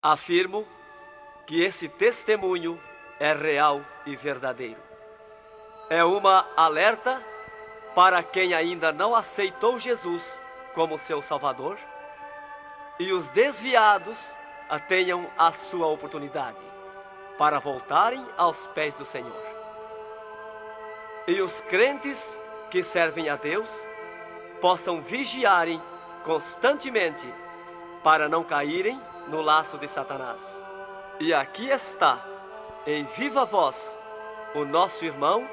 Afirmo que esse testemunho é real e verdadeiro. É uma alerta para quem ainda não aceitou Jesus como seu Salvador, e os desviados tenham a sua oportunidade para voltarem aos pés do Senhor. E os crentes que servem a Deus possam vigiarem constantemente para não caírem no laço de Satanás. E aqui está, em viva voz, o nosso irmão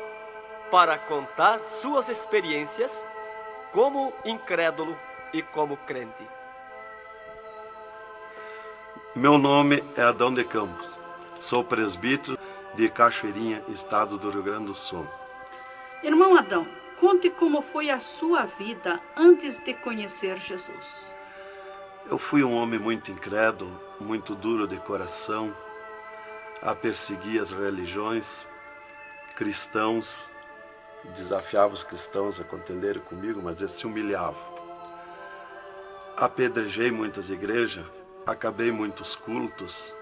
para contar suas experiências como incrédulo e como crente. Meu nome é Adão de Campos, sou presbítero de Cachoeirinha, estado do Rio Grande do Sul. Irmão Adão, conte como foi a sua vida antes de conhecer Jesus. Eu fui um homem muito incrédulo, muito duro de coração, a perseguir as religiões, cristãos, desafiava os cristãos a contenderem comigo, mas eles se humilhavam. Apedrejei muitas igrejas, acabei muitos cultos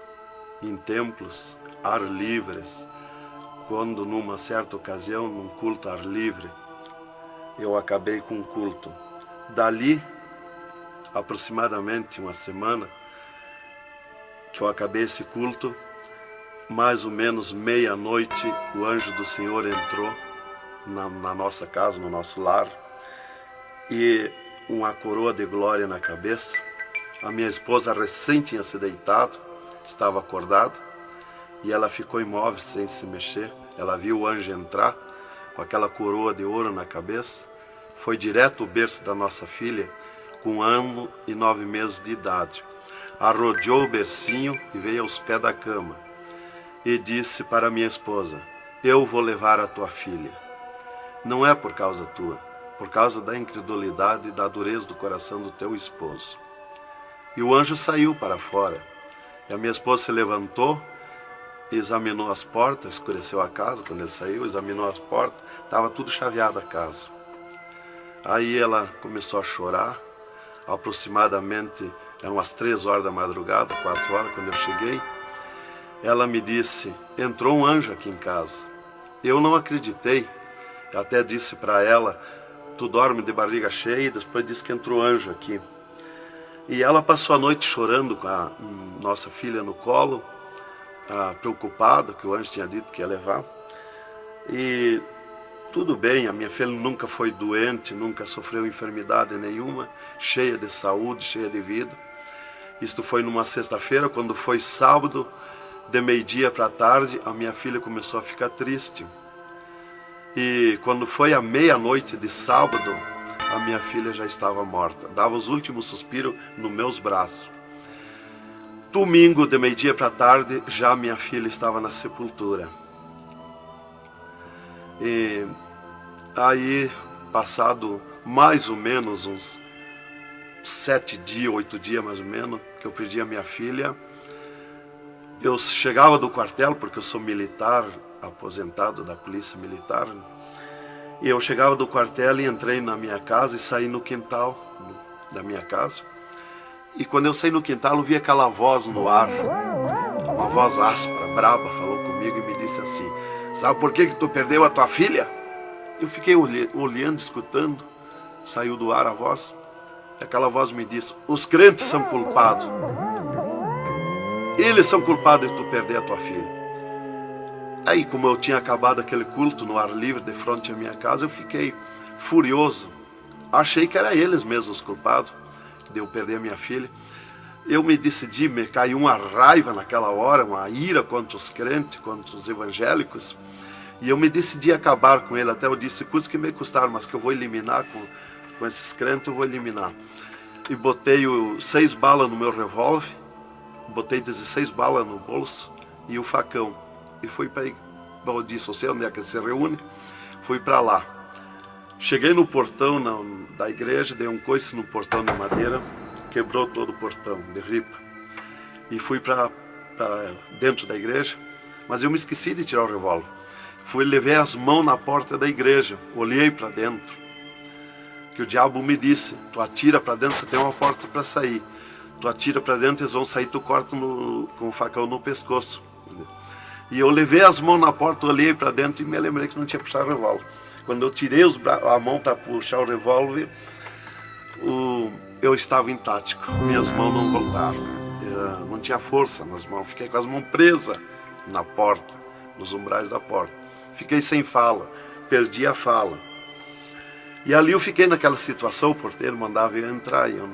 em templos, ar livres, quando numa certa ocasião, num culto ar livre, eu acabei com um culto. Dali, aproximadamente uma semana que eu acabei esse culto, mais ou menos meia-noite, o anjo do Senhor entrou na nossa casa, no nosso lar, e uma coroa de glória na cabeça. A minha esposa recém tinha se deitado, estava acordada, e ela ficou imóvel sem se mexer. Ela viu o anjo entrar com aquela coroa de ouro na cabeça, foi direto ao berço da nossa filha, com 1 ano e 9 meses de idade. Arrodeou o bercinho e veio aos pés da cama e disse para minha esposa: eu vou levar a tua filha. Não é por causa tua, por causa da incredulidade e da dureza do coração do teu esposo. E o anjo saiu para fora. E a minha esposa se levantou, examinou as portas, escureceu a casa quando ele saiu, examinou as portas, estava tudo chaveado a casa. Aí ela começou a chorar, aproximadamente eram umas 3 horas da madrugada, 4 horas, quando eu cheguei. Ela me disse: entrou um anjo aqui em casa. Eu não acreditei, eu até disse para ela: tu dorme de barriga cheia, e depois disse que entrou anjo aqui. E ela passou a noite chorando com a nossa filha no colo, preocupada, que o anjo tinha dito que ia levar. E tudo bem, a minha filha nunca foi doente, nunca sofreu enfermidade nenhuma, cheia de saúde, cheia de vida. Isto foi numa sexta-feira. Quando foi sábado, de meio-dia para tarde, a minha filha começou a ficar triste. E quando foi à meia-noite de sábado, a minha filha já estava morta. Dava os últimos suspiros nos meus braços. Domingo, de meio-dia para tarde, já minha filha estava na sepultura. E aí, passado mais ou menos uns 7 dias, 8 dias mais ou menos, que eu perdi a minha filha, eu chegava do quartel, porque eu sou militar, aposentado da polícia militar, e eu chegava do quartel e entrei na minha casa e saí no quintal da minha casa. E quando eu saí no quintal, eu vi aquela voz no ar, uma voz áspera, braba, falou comigo e me disse assim: sabe por que tu perdeu a tua filha? Eu fiquei olhando, escutando, saiu do ar a voz, e aquela voz me disse: os crentes são culpados. Eles são culpados de tu perder a tua filha. Aí, como eu tinha acabado aquele culto no ar livre de frente à minha casa, eu fiquei furioso. Achei que era eles mesmos os culpados de eu perder a minha filha. Eu me decidi, me caiu uma raiva naquela hora, uma ira contra os crentes, contra os evangélicos. E eu me decidi acabar com ele. Até eu disse: custa que me custar, mas que eu vou eliminar com esses crentes, eu vou eliminar. E botei 6 balas no meu revólver, botei 16 balas no bolso e o facão. E fui para, eu disse: eu sei onde é que ele se reúne, fui para lá. Cheguei no portão da igreja, dei um coice no portão de madeira, quebrou todo o portão de ripa. E fui para dentro da igreja, mas eu me esqueci de tirar o revólver. Levei as mãos na porta da igreja, olhei para dentro. Que o diabo me disse: tu atira para dentro, você tem uma porta para sair. tu atira para dentro, eles vão sair, tu corta com o facão no pescoço. E eu levei as mãos na porta, olhei para dentro e me lembrei que não tinha puxado o revólver. Quando eu tirei a mão para puxar o revólver, eu estava intático, minhas mãos não voltaram. Não tinha força nas mãos, fiquei com as mãos presas na porta, nos umbrais da porta. Fiquei sem fala, perdi a fala. E ali eu fiquei naquela situação, o porteiro mandava eu entrar e eu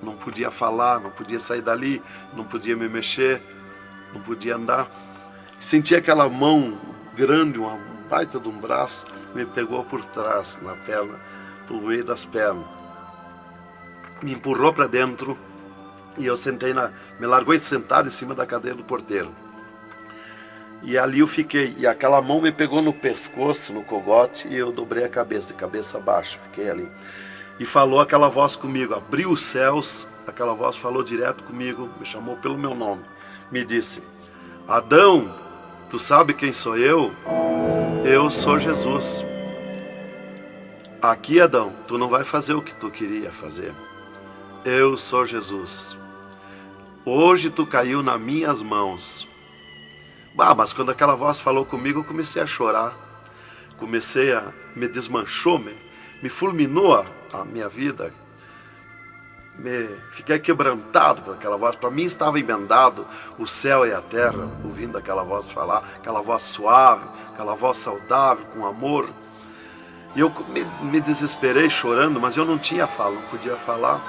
não podia falar, não podia sair dali, não podia me mexer, não podia andar. Senti aquela mão grande, uma baita de um braço, me pegou por trás, na perna, pelo meio das pernas. Me empurrou para dentro e eu me largou sentado em cima da cadeira do porteiro. E ali eu fiquei, e aquela mão me pegou no pescoço, no cogote, e eu dobrei a cabeça, de cabeça baixa, fiquei ali. E falou aquela voz comigo, abriu os céus, aquela voz falou direto comigo, me chamou pelo meu nome, me disse: Adão, tu sabe quem sou eu? Eu sou Jesus. Aqui, Adão, tu não vai fazer o que tu queria fazer. Eu sou Jesus. Hoje tu caiu nas minhas mãos. Mas quando aquela voz falou comigo, eu comecei a chorar. Me desmanchou, me fulminou a minha vida. Fiquei quebrantado por aquela voz. Para mim estava emendado o céu e a terra, ouvindo aquela voz falar, aquela voz suave, aquela voz saudável, com amor. E eu me desesperei chorando, mas eu não tinha fala, não podia falar.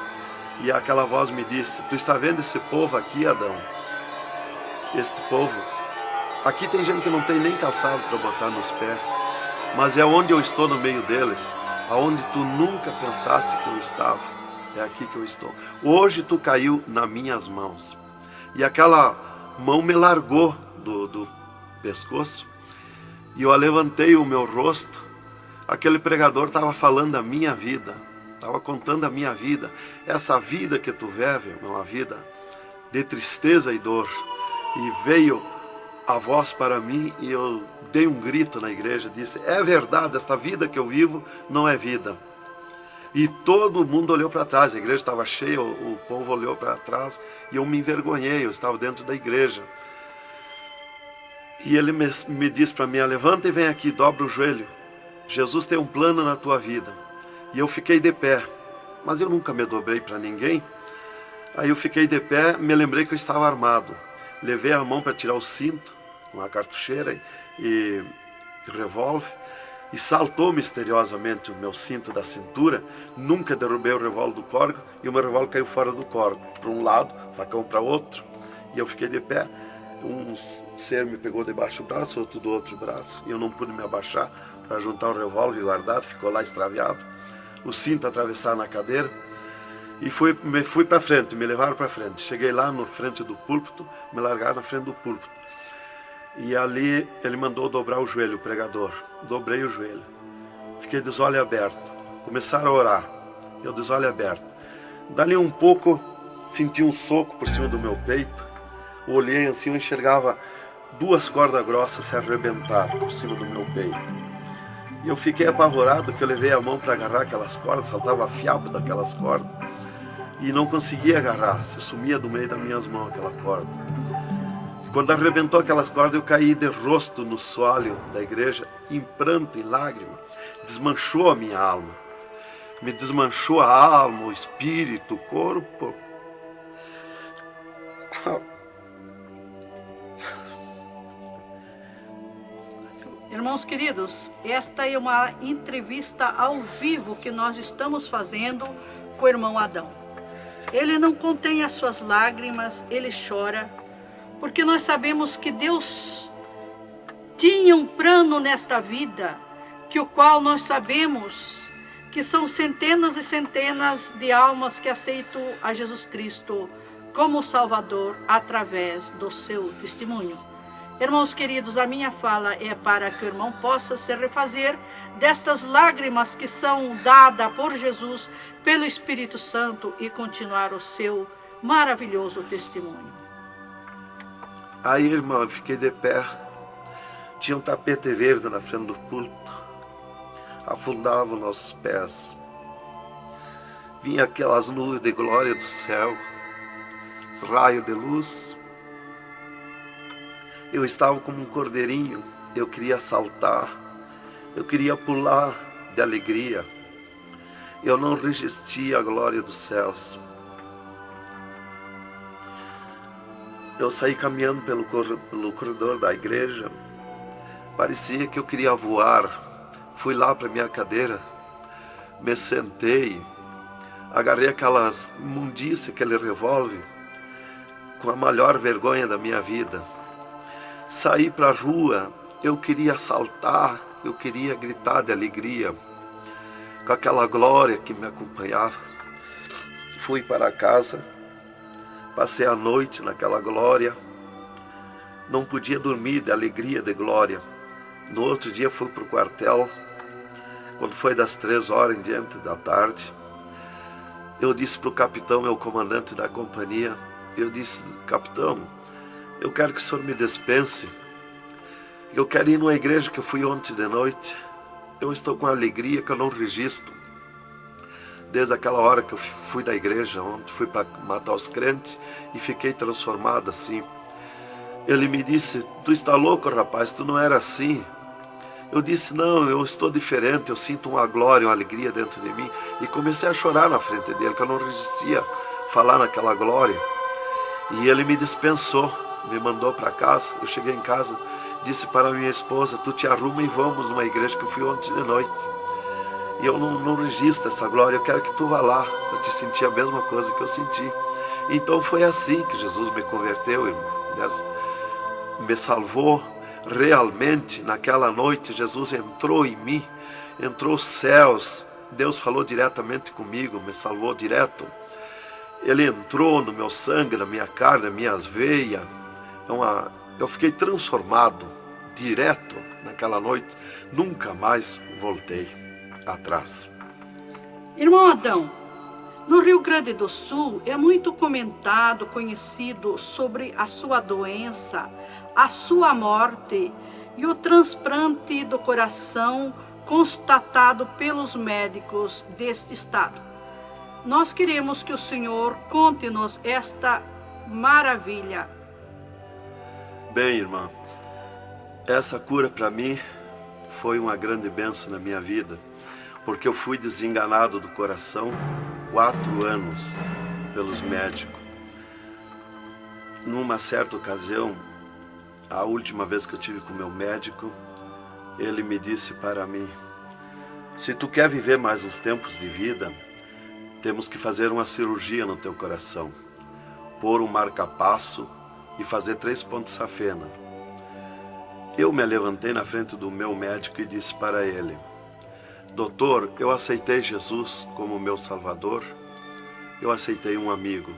E aquela voz me disse: tu está vendo esse povo aqui, Adão? Este povo, aqui tem gente que não tem nem calçado para botar nos pés, mas é onde eu estou no meio deles, aonde tu nunca pensaste que eu estava, é aqui que eu estou. Hoje tu caiu nas minhas mãos. E aquela mão me largou do pescoço, e eu levantei o meu rosto. Aquele pregador estava falando da minha vida, estava contando a minha vida. Essa vida que tu vive é uma vida de tristeza e dor. E veio a voz para mim e eu dei um grito na igreja, disse: é verdade, esta vida que eu vivo não é vida. E todo mundo olhou para trás, a igreja estava cheia, o povo olhou para trás e eu me envergonhei, eu estava dentro da igreja. E ele me disse para mim: levanta e vem aqui, dobra o joelho. Jesus tem um plano na tua vida. E eu fiquei de pé, mas eu nunca me dobrei para ninguém. Aí eu fiquei de pé, me lembrei que eu estava armado. Levei a mão para tirar o cinto, uma cartucheira e revólver, e saltou misteriosamente o meu cinto da cintura. Nunca derrubei o revólver do corgo, e o meu revólver caiu fora do corgo, para um lado, facão para outro, e eu fiquei de pé. Um ser me pegou debaixo do braço, outro do outro braço, e eu não pude me abaixar para juntar o revólver guardado, ficou lá extraviado. O cinto atravessado na cadeira, e fui para frente, me levaram para frente. Cheguei lá na frente do púlpito, me largaram na frente do púlpito. E ali ele mandou dobrar o joelho, o pregador. Dobrei o joelho. Fiquei de olho aberto. Começaram a orar. Eu de olho aberto. Dali um pouco, senti um soco por cima do meu peito. Olhei assim, eu enxergava duas cordas grossas se arrebentar por cima do meu peito. E eu fiquei apavorado, que eu levei a mão para agarrar aquelas cordas, saltava fiapo daquelas cordas. E não conseguia agarrar, se sumia do meio das minhas mãos aquela corda. Quando arrebentou aquelas cordas, eu caí de rosto no soalho da igreja, em pranto, em lágrima. Desmanchou a minha alma. Me desmanchou a alma, o espírito, o corpo. Irmãos queridos, esta é uma entrevista ao vivo que nós estamos fazendo com o irmão Adão. Ele não contém as suas lágrimas, ele chora, porque nós sabemos que Deus tinha um plano nesta vida, que o qual nós sabemos que são centenas e centenas de almas que aceitam a Jesus Cristo como Salvador através do seu testemunho. Irmãos queridos, a minha fala é para que o irmão possa se refazer destas lágrimas que são dadas por Jesus, pelo Espírito Santo, e continuar o seu maravilhoso testemunho. Aí, irmão, eu fiquei de pé. Tinha um tapete verde na frente do púlpito. Afundava os nossos pés. Vinha aquelas nuvens de glória do céu. raio de luz. Eu estava como um cordeirinho, eu queria saltar, eu queria pular de alegria. Eu não resistia à glória dos céus. Eu saí caminhando pelo corredor da igreja, parecia que eu queria voar. Fui lá para minha cadeira, me sentei, agarrei aquelas imundícias, aquele revólver, com a maior vergonha da minha vida. Saí para a rua, eu queria saltar, eu queria gritar de alegria, com aquela glória que me acompanhava. Fui para casa, passei a noite naquela glória, não podia dormir de alegria, de glória. No outro dia fui para o quartel, quando foi das 3 horas em diante da tarde. Eu disse para o capitão, meu comandante da companhia, eu disse: capitão, eu quero que o senhor me dispense, eu quero ir numa igreja que eu fui ontem de noite, eu estou com alegria que eu não registro. Desde aquela hora que eu fui da igreja ontem, fui para matar os crentes e fiquei transformado assim. Ele me disse: tu está louco, rapaz, tu não era assim. Eu disse: não, eu estou diferente, eu sinto uma glória, uma alegria dentro de mim. E comecei a chorar na frente dele, que eu não resistia a falar naquela glória. E ele me dispensou, me mandou para casa. Eu cheguei em casa, disse para minha esposa: tu te arruma e vamos numa igreja que eu fui ontem de noite. E eu não registro essa glória, eu quero que tu vá lá, eu te senti a mesma coisa que eu senti. Então foi assim que Jesus me converteu, me salvou. Realmente, naquela noite, Jesus entrou em mim, entrou os céus, Deus falou diretamente comigo, me salvou direto. Ele entrou no meu sangue, na minha carne, nas minhas veias. Eu fiquei transformado direto naquela noite, nunca mais voltei atrás. Irmão Adão, no Rio Grande do Sul é muito comentado, conhecido sobre a sua doença, a sua morte e o transplante do coração constatado pelos médicos deste estado. Nós queremos que o Senhor conte-nos esta maravilha. Bem, irmã, essa cura para mim foi uma grande bênção na minha vida, porque eu fui desenganado do coração 4 anos pelos médicos. Numa certa ocasião, a última vez que eu tive com o meu médico, ele me disse para mim: se tu quer viver mais uns tempos de vida, temos que fazer uma cirurgia no teu coração, pôr um marca-passo e fazer 3 pontos safena. Eu me levantei na frente do meu médico e disse para ele: doutor, eu aceitei Jesus como meu salvador, eu aceitei um amigo.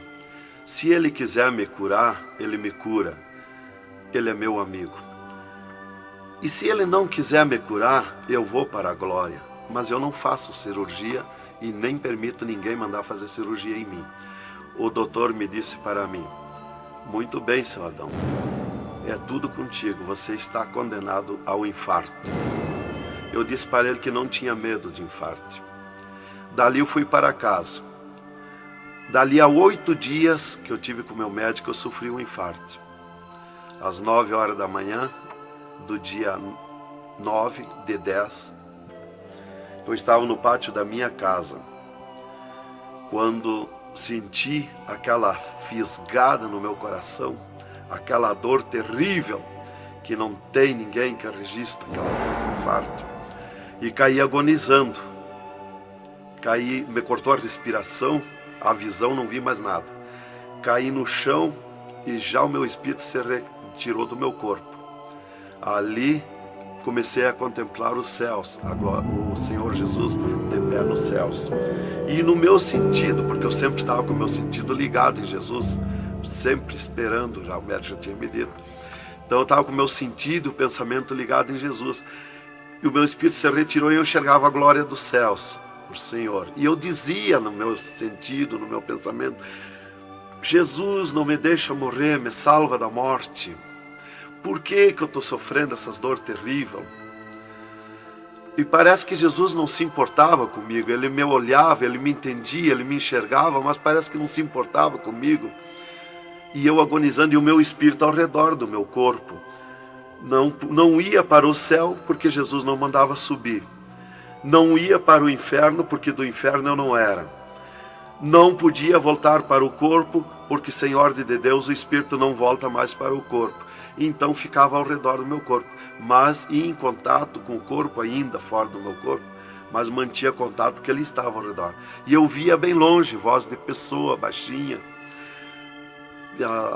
Se ele quiser me curar, ele me cura. Ele é meu amigo. E se ele não quiser me curar, eu vou para a glória. Mas eu não faço cirurgia e nem permito ninguém mandar fazer cirurgia em mim. O doutor me disse para mim: muito bem, seu Adão, é tudo contigo, você está condenado ao infarto. Eu disse para ele que não tinha medo de infarto. Dali eu fui para casa. Dali a 8 dias que eu tive com o meu médico, eu sofri um infarto. Às 9 horas da manhã do dia 9 de 10, eu estava no pátio da minha casa, quando senti aquela fisgada no meu coração, aquela dor terrível, que não tem ninguém que registre aquela dor de infarto, e caí agonizando. Caí, me cortou a respiração, a visão, não vi mais nada. Caí no chão e já o meu espírito se retirou do meu corpo. Ali comecei a contemplar os céus, o Senhor Jesus de pé nos céus. E no meu sentido, porque eu sempre estava com o meu sentido ligado em Jesus, sempre esperando, já o médico já tinha me dito. Então eu estava com o meu sentido, o pensamento ligado em Jesus. E o meu espírito se retirou e eu enxergava a glória dos céus, o Senhor. E eu dizia no meu sentido, no meu pensamento: Jesus, não me deixa morrer, me salva da morte. Por que eu estou sofrendo essas dores terríveis? E parece que Jesus não se importava comigo. Ele me olhava, ele me entendia, ele me enxergava, mas parece que não se importava comigo. e eu agonizando, e o meu espírito ao redor do meu corpo. Não ia para o céu, porque Jesus não mandava subir. Não ia para o inferno, porque do inferno eu não era. Não podia voltar para o corpo, porque sem ordem de Deus o espírito não volta mais para o corpo. Então ficava ao redor do meu corpo, mas ia em contato com o corpo ainda fora do meu corpo, mas mantinha contato porque ele estava ao redor. E eu via bem longe, voz de pessoa baixinha,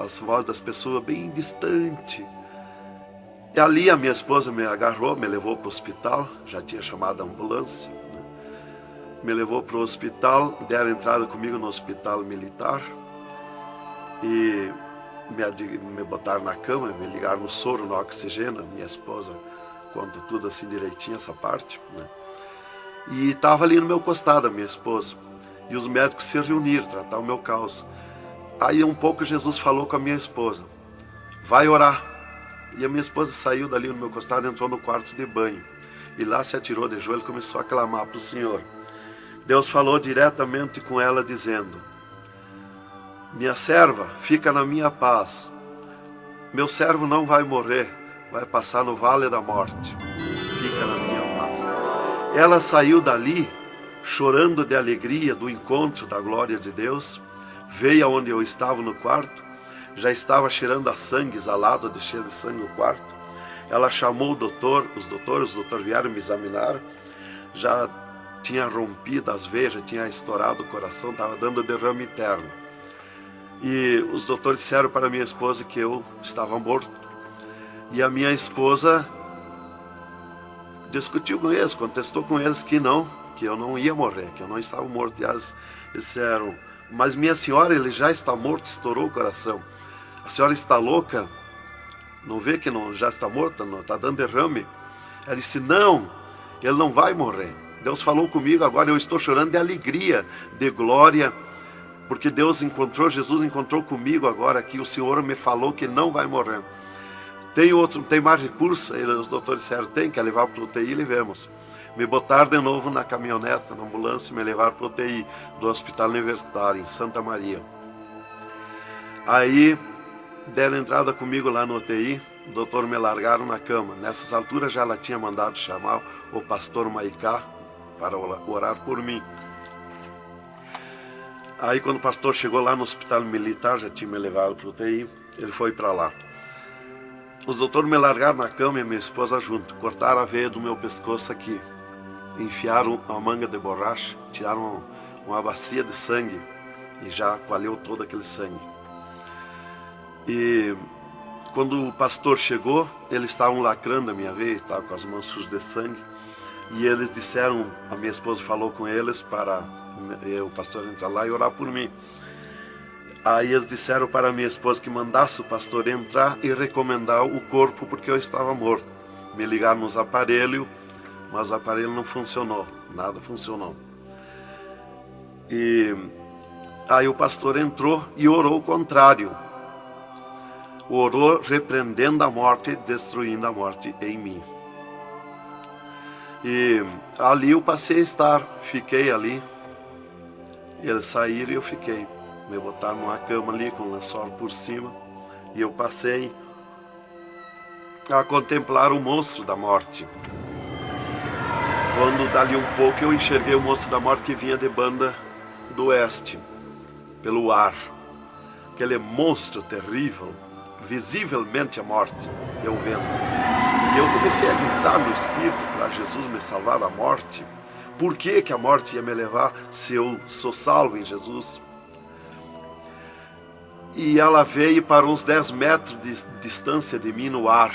as vozes das pessoas bem distante. E ali a minha esposa me agarrou, me levou para o hospital, já tinha chamado a ambulância, né? Me levou para o hospital, deram entrada comigo no hospital militar e me botaram na cama, me ligaram no soro, no oxigênio. Minha esposa conta tudo assim direitinho, essa parte, né? E estava ali no meu costado a minha esposa, e os médicos se reuniram, tratar o meu caso. Aí um pouco Jesus falou com a minha esposa: vai orar. E a minha esposa saiu dali no meu costado, entrou no quarto de banho, e lá se atirou de joelho e começou a clamar para o Senhor. Deus falou diretamente com ela, dizendo: minha serva, fica na minha paz. Meu servo não vai morrer, vai passar no vale da morte. Fica na minha paz. Ela saiu dali, chorando de alegria do encontro da glória de Deus, veio aonde eu estava no quarto, já estava cheirando a sangue, exalado de cheiro de sangue no quarto. Ela chamou o doutor, os doutores vieram me examinar, já tinha rompido as veias, já tinha estourado o coração, estava dando derrame interno. E os doutores disseram para minha esposa que eu estava morto. E a minha esposa discutiu com eles, contestou com eles que eu não ia morrer, que eu não estava morto. E eles disseram: mas minha senhora, ele já está morto, estourou o coração. A senhora está louca? Não vê que não, já está morta? Não, está dando derrame? Ela disse: não, ele não vai morrer. Deus falou comigo agora, eu estou chorando de alegria, de glória, porque Jesus encontrou comigo agora aqui, o Senhor me falou que não vai morrer. Tem mais recurso? Os doutores disseram: tem, quer levar para o UTI, levemos. Me botaram de novo na caminhonete, na ambulância, e me levaram para o UTI do Hospital Universitário, em Santa Maria. Aí deram entrada comigo lá no UTI, o doutor me largaram na cama. Nessas alturas já ela tinha mandado chamar o pastor Maicá para orar por mim. Aí quando o pastor chegou lá no hospital militar, já tinha me levado para o UTI, ele foi para lá. Os doutores me largaram na cama e minha esposa junto, cortaram a veia do meu pescoço aqui, enfiaram uma manga de borracha, tiraram uma bacia de sangue e já coalhou todo aquele sangue. E quando o pastor chegou, eles estavam lacrando a minha veia, estavam com as mãos sujas de sangue, e eles disseram, a minha esposa falou com eles para o pastor entrar lá e orar por mim. Aí eles disseram para a minha esposa que mandasse o pastor entrar e recomendar o corpo, porque eu estava morto. Me ligaram nos aparelhos, mas o aparelho não funcionou, nada funcionou. E aí o pastor entrou e orou o contrário. Orou repreendendo a morte, destruindo a morte em mim. E ali eu passei a estar, fiquei ali. Eles saíram e eu fiquei. Me botaram numa cama ali com um lençol por cima. E eu passei a contemplar o monstro da morte. Quando dali um pouco eu enxerguei o monstro da morte que vinha de Banda do Oeste, pelo ar. Aquele monstro terrível, visivelmente a morte, eu vendo. E eu comecei a gritar no espírito para Jesus me salvar da morte. Por que que a morte ia me levar se eu sou salvo em Jesus? E ela veio para uns 10 metros de distância de mim no ar.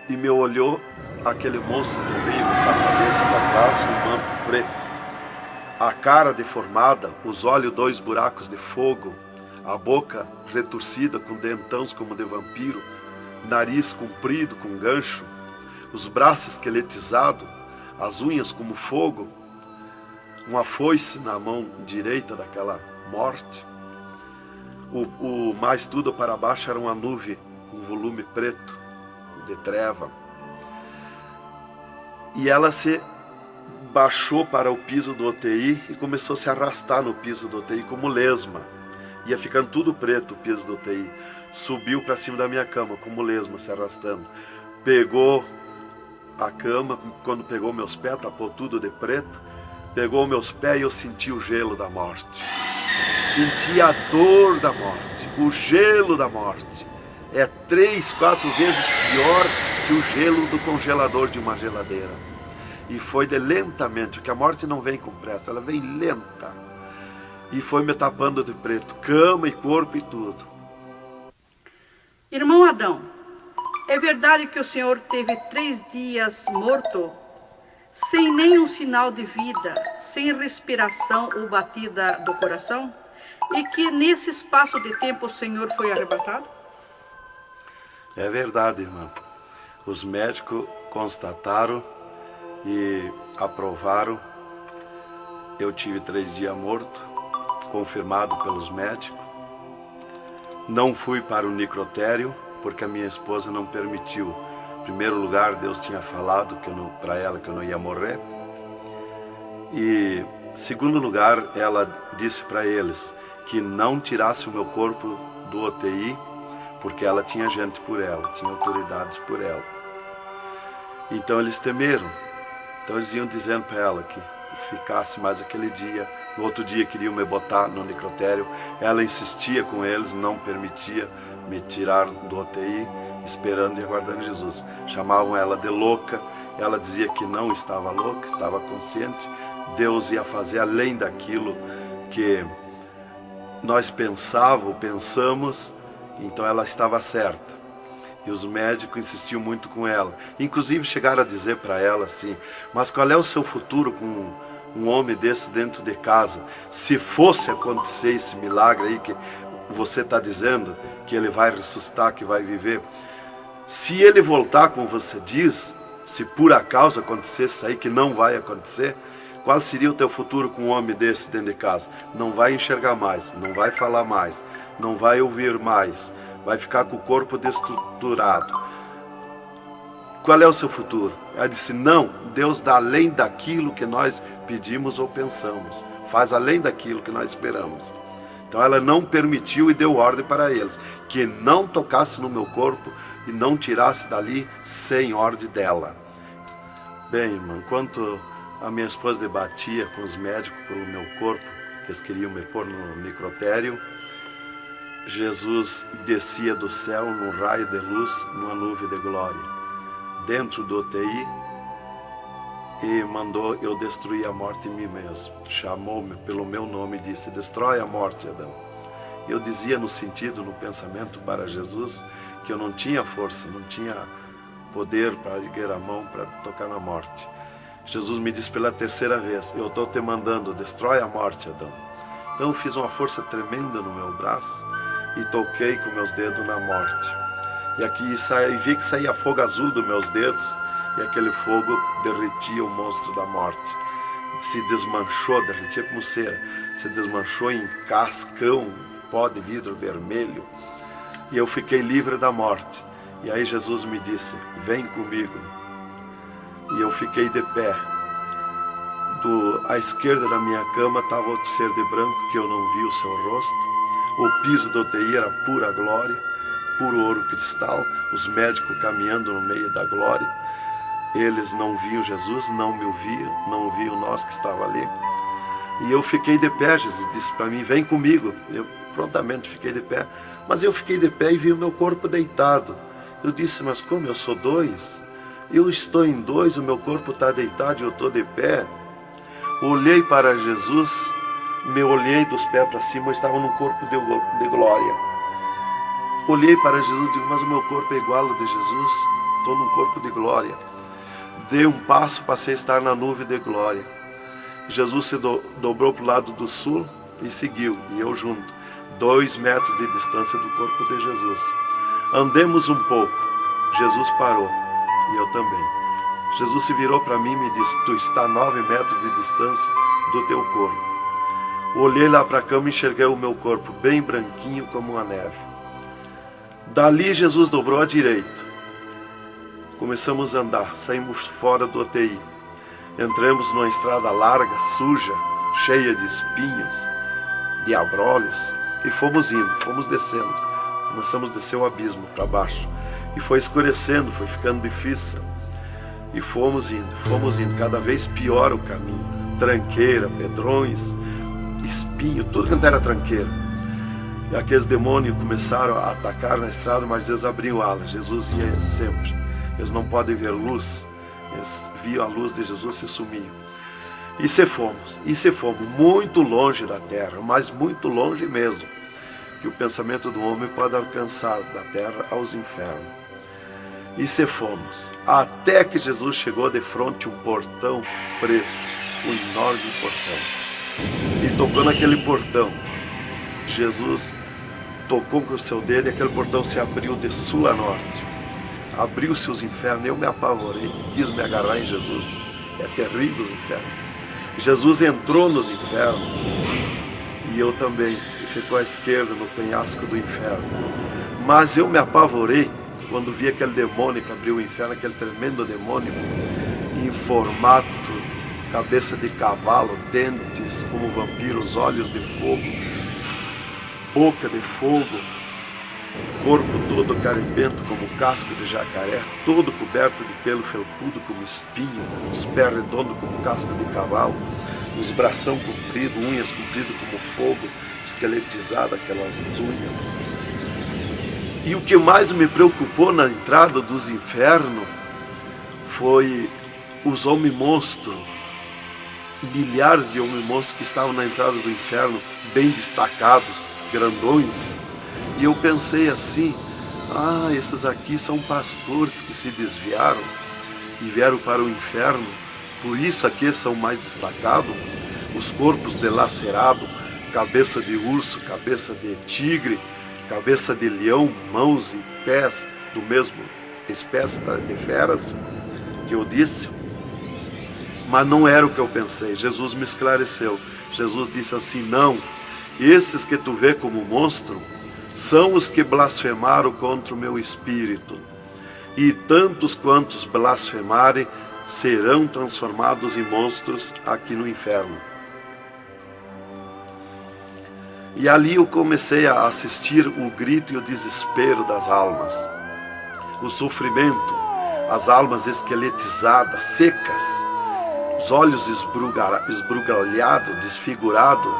E me olhou, aquele monstro terrível, com a cabeça para trás, um manto preto. A cara deformada, os olhos 2 buracos de fogo, a boca retorcida com dentões como de vampiro, nariz comprido com gancho, os braços esqueletizados, as unhas como fogo, uma foice na mão direita daquela morte. O mais tudo para baixo era uma nuvem com volume preto, de treva. E ela se baixou para o piso do UTI e começou a se arrastar no piso do UTI como lesma. Ia ficando tudo preto o piso do UTI. Subiu para cima da minha cama, como lesma se arrastando. Pegou a cama, quando pegou meus pés, tapou tudo de preto. Pegou meus pés e eu senti o gelo da morte. Senti a dor da morte, o gelo da morte. É 3, 4 vezes pior que o gelo do congelador de uma geladeira. E foi de lentamente, porque a morte não vem com pressa, ela vem lenta. E foi me tapando de preto, cama e corpo e tudo. Irmão Adão, é verdade que o senhor teve 3 dias morto, sem nenhum sinal de vida, sem respiração ou batida do coração? E que nesse espaço de tempo o senhor foi arrebatado? É verdade, irmão. Os médicos constataram e aprovaram. Eu tive 3 dias morto, confirmado pelos médicos. Não fui para o necrotério, porque a minha esposa não permitiu. Em primeiro lugar, Deus tinha falado para ela que eu não ia morrer. E, em segundo lugar, ela disse para eles que não tirasse o meu corpo do UTI, porque ela tinha gente por ela, tinha autoridades por ela. Então eles temeram. Então eles iam dizendo para ela que ficasse mais aquele dia. No outro dia queriam me botar no necrotério. Ela insistia com eles, não permitia me tirar do UTI, esperando e aguardando Jesus. Chamavam ela de louca. Ela dizia que não estava louca, estava consciente. Deus ia fazer além daquilo que nós pensamos, então ela estava certa. E os médicos insistiam muito com ela. Inclusive chegaram a dizer para ela assim: mas qual é o seu futuro com um homem desse dentro de casa? Se fosse acontecer esse milagre aí que você está dizendo, que ele vai ressuscitar, que vai viver, se ele voltar como você diz, se por acaso acontecesse isso aí, que não vai acontecer, qual seria o teu futuro com um homem desse dentro de casa? Não vai enxergar mais, não vai falar mais, não vai ouvir mais, vai ficar com o corpo destruturado. Qual é o seu futuro? Ela disse: não, Deus dá além daquilo que nós pedimos ou pensamos, faz além daquilo que nós esperamos. Então ela não permitiu e deu ordem para eles, que não tocasse no meu corpo e não tirasse dali sem ordem dela. Bem, irmão, enquanto a minha esposa debatia com os médicos pelo meu corpo, que eles queriam me pôr no necrotério, Jesus descia do céu num raio de luz, numa nuvem de glória, dentro do UTI, e mandou eu destruir a morte em mim mesmo. Chamou-me pelo meu nome e disse: destrói a morte, Adão. Eu dizia no sentido, no pensamento para Jesus, que eu não tinha força, não tinha poder para erguer a mão para tocar na morte. Jesus me disse pela 3ª vez: eu estou te mandando, destrói a morte, Adão. Então eu fiz uma força tremenda no meu braço e toquei com meus dedos na morte. E aqui vi que saía fogo azul dos meus dedos, e aquele fogo derretia o monstro da morte. Se desmanchou, derretia como cera, se desmanchou em cascão, pó de vidro vermelho, e eu fiquei livre da morte. E aí Jesus me disse: vem comigo. E eu fiquei de pé. À esquerda da minha cama estava outro ser de branco, que eu não vi o seu rosto. O piso do UTI era pura glória, puro ouro cristal, os médicos caminhando no meio da glória. Eles não viam Jesus, não me ouviam, não ouviam nós que estava ali. E eu fiquei de pé. Jesus disse para mim: vem comigo. Eu prontamente fiquei de pé, mas eu fiquei de pé e vi o meu corpo deitado. Eu disse: mas como eu sou 2? Eu estou em 2, o meu corpo está deitado e eu estou de pé. Olhei para Jesus, me olhei dos pés para cima, eu estava num corpo de glória. Olhei para Jesus e digo: mas o meu corpo é igual ao de Jesus, estou num corpo de glória. Dei um passo, passei a estar na nuvem de glória. Jesus se dobrou para o lado do sul e seguiu, e eu junto, 2 metros de distância do corpo de Jesus. Andemos um pouco, Jesus parou, e eu também. Jesus se virou para mim e me disse: tu está a 9 metros de distância do teu corpo. Olhei lá para a cama e enxerguei o meu corpo bem branquinho como a neve. Dali Jesus dobrou à direita. Começamos a andar, saímos fora do UTI. Entramos numa estrada larga, suja, cheia de espinhos, de abrolhos. E fomos indo, fomos descendo. Começamos a descer o abismo para baixo. E foi escurecendo, foi ficando difícil. E fomos indo, cada vez pior o caminho. Tranqueira, pedrões, espinho, tudo quanto era tranqueira. E aqueles demônios começaram a atacar na estrada, mas eles abriam alas. Jesus ia sempre. Eles não podem ver luz. Eles viam a luz de Jesus e sumiam. E se fomos muito longe da terra, mas muito longe mesmo, que o pensamento do homem pode alcançar da terra aos infernos. E se fomos, até que Jesus chegou de frente a um portão preto, um enorme portão. E tocou naquele portão. Jesus tocou com o seu dedo e aquele portão se abriu de sul a norte. Abriu-se os infernos, eu me apavorei, quis me agarrar em Jesus. É terrível os infernos. Jesus entrou nos infernos e eu também, e ficou à esquerda no penhasco do inferno. Mas eu me apavorei quando vi aquele demônio que abriu o inferno, aquele tremendo demônio, em formato, cabeça de cavalo, dentes como vampiros, olhos de fogo, boca de fogo, corpo todo caribento como casco de jacaré, todo coberto de pelo felpudo como espinho, os pés redondos como casco de cavalo, os bração compridos, unhas compridas como fogo, esqueletizado aquelas unhas. E o que mais me preocupou na entrada dos infernos foi os homens-monstros, milhares de homens-monstros que estavam na entrada do inferno, bem destacados, grandões. E eu pensei assim, esses aqui são pastores que se desviaram e vieram para o inferno, por isso aqui são mais destacados, os corpos dilacerados, cabeça de urso, cabeça de tigre, cabeça de leão, mãos e pés do mesmo espécie de feras que eu disse. Mas não era o que eu pensei, Jesus me esclareceu. Jesus disse assim, não, esses que tu vê como monstro, são os que blasfemaram contra o meu Espírito, e tantos quantos blasfemarem serão transformados em monstros aqui no inferno. E ali eu comecei a assistir o grito e o desespero das almas, o sofrimento, as almas esqueletizadas, secas, os olhos esbugalhados, desfigurados,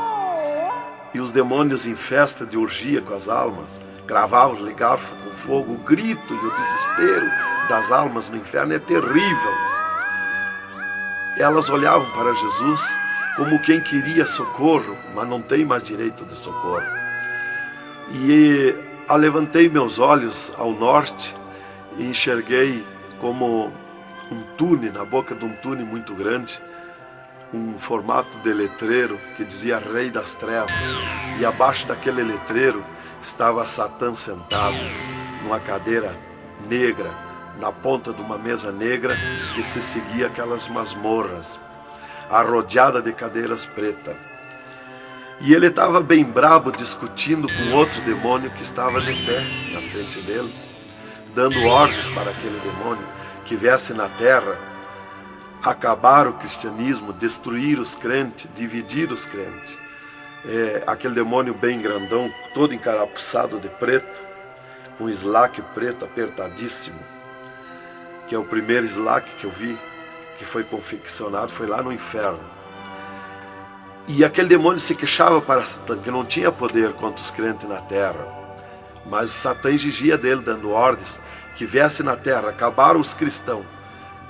e os demônios em festa de orgia com as almas, cravavam-lhe garfo com fogo. O grito e o desespero das almas no inferno é terrível. Elas olhavam para Jesus como quem queria socorro, mas não tem mais direito de socorro. E levantei meus olhos ao norte e enxerguei como um túnel, na boca de um túnel muito grande, um formato de letreiro que dizia Rei das Trevas, e abaixo daquele letreiro estava Satã sentado numa cadeira negra, na ponta de uma mesa negra que se seguia aquelas masmorras, arrodeada de cadeiras pretas. E ele estava bem brabo discutindo com outro demônio que estava de pé na frente dele, dando ordens para aquele demônio que viesse na terra acabar o cristianismo, destruir os crentes, dividir os crentes. Aquele demônio bem grandão, todo encarapuçado de preto, um slack preto apertadíssimo, que é o primeiro slack que eu vi, que foi confeccionado, foi lá no inferno. E aquele demônio se queixava para Satã, que não tinha poder contra os crentes na terra, mas Satã exigia dele, dando ordens, que viesse na terra, acabar os cristãos,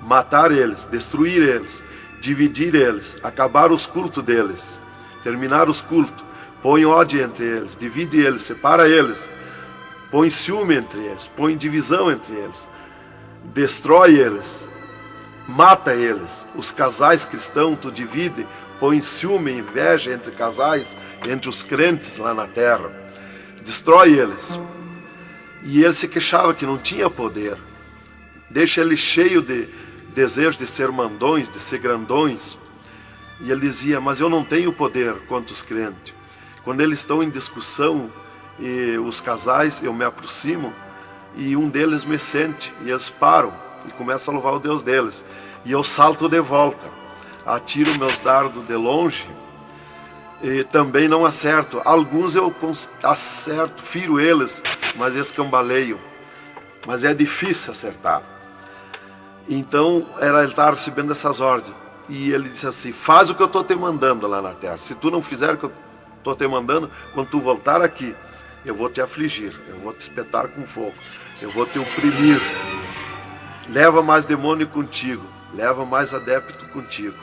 matar eles, destruir eles, dividir eles, acabar os cultos deles, terminar os cultos, põe ódio entre eles, divide eles, separa eles, põe ciúme entre eles, põe divisão entre eles, destrói eles, mata eles. Os casais cristãos tu divide, põe ciúme e inveja entre casais, entre os crentes lá na terra, destrói eles. E ele se queixava que não tinha poder, deixa ele cheio de desejo de ser mandões, de ser grandões. E ele dizia, mas eu não tenho poder contra os crentes. Quando eles estão em discussão, e os casais, eu me aproximo, e um deles me sente, e eles param, e começam a louvar o Deus deles. E eu salto de volta, atiro meus dardos de longe, E também não acerto. Alguns eu acerto, firo eles, mas escambaleiam. Mas é difícil acertar. Então, ele estava recebendo essas ordens. E ele disse assim: faz o que eu estou te mandando lá na terra. Se tu não fizer o que eu estou te mandando, quando tu voltar aqui, eu vou te afligir, eu vou te espetar com fogo, eu vou te oprimir. Leva mais demônio contigo, leva mais adepto contigo.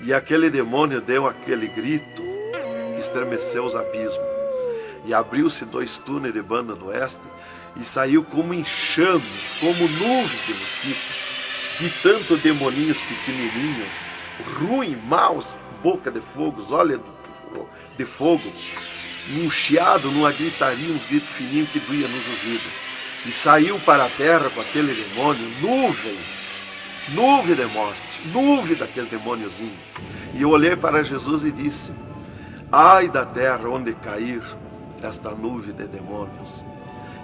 E aquele demônio deu aquele grito que estremeceu os abismos. E abriu-se 2 túneis de banda do oeste e saiu como enxame, como nuvem de mosquitos, de tanto demoninhos pequenininhos, ruim, maus, boca de fogo, olhos de fogo, num chiado, numa gritaria, uns gritos fininhos que doía nos ouvidos. E saiu para a terra com aquele demônio, nuvem de morte, nuvem daquele demôniozinho. E eu olhei para Jesus e disse: ai da terra onde cair esta nuvem de demônios.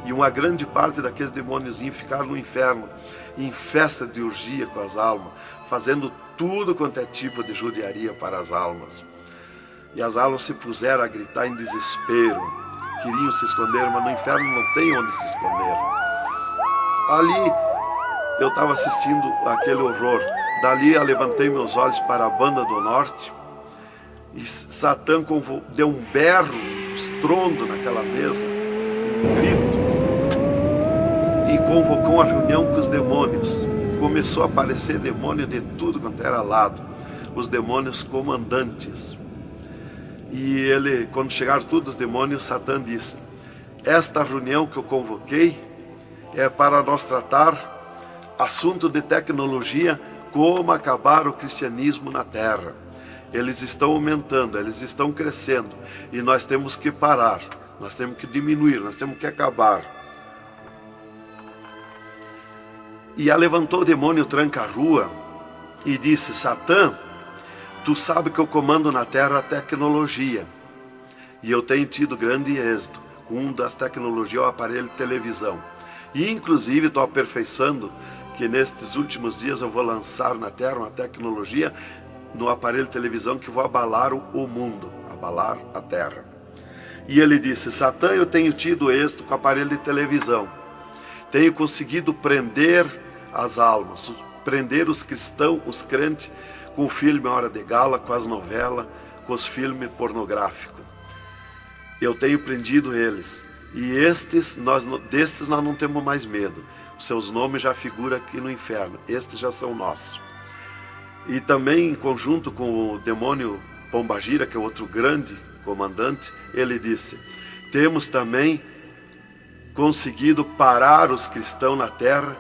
E uma grande parte daqueles demôniozinhos ficaram no inferno, em festa de orgia com as almas, fazendo tudo quanto é tipo de judiaria para as almas. E as almas se puseram a gritar em desespero, queriam se esconder, mas no inferno não tem onde se esconder. Ali eu estava assistindo aquele horror. Dali eu levantei meus olhos para a banda do norte e Satã deu um berro, um estrondo naquela mesa, um grito, e convocou uma reunião com os demônios. Começou a aparecer demônio de tudo quanto era lado, os demônios comandantes. E ele, quando chegaram todos os demônios, Satã disse: esta reunião que eu convoquei é para nós tratar assunto de tecnologia, como acabar o cristianismo na terra. Eles estão aumentando, eles estão crescendo, e nós temos que parar, nós temos que diminuir, nós temos que acabar. E levantou o demônio tranca-rua e disse: Satã, tu sabe que eu comando na terra a tecnologia, e eu tenho tido grande êxito. Um das tecnologias é o aparelho de televisão. E inclusive estou aperfeiçoando que nestes últimos dias eu vou lançar na terra uma tecnologia no aparelho de televisão que vou abalar o mundo, abalar a terra. E ele disse: Satã, eu tenho tido êxito com o aparelho de televisão. Tenho conseguido prender as almas, prender os cristãos, os crentes, com o filme Hora de Gala, com as novelas, com os filmes pornográficos. Eu tenho prendido eles. E destes nós não temos mais medo. Os seus nomes já figuram aqui no inferno. Estes já são nossos. E também, em conjunto com o demônio Pombagira, que é outro grande comandante, ele disse: temos também conseguido parar os cristãos na terra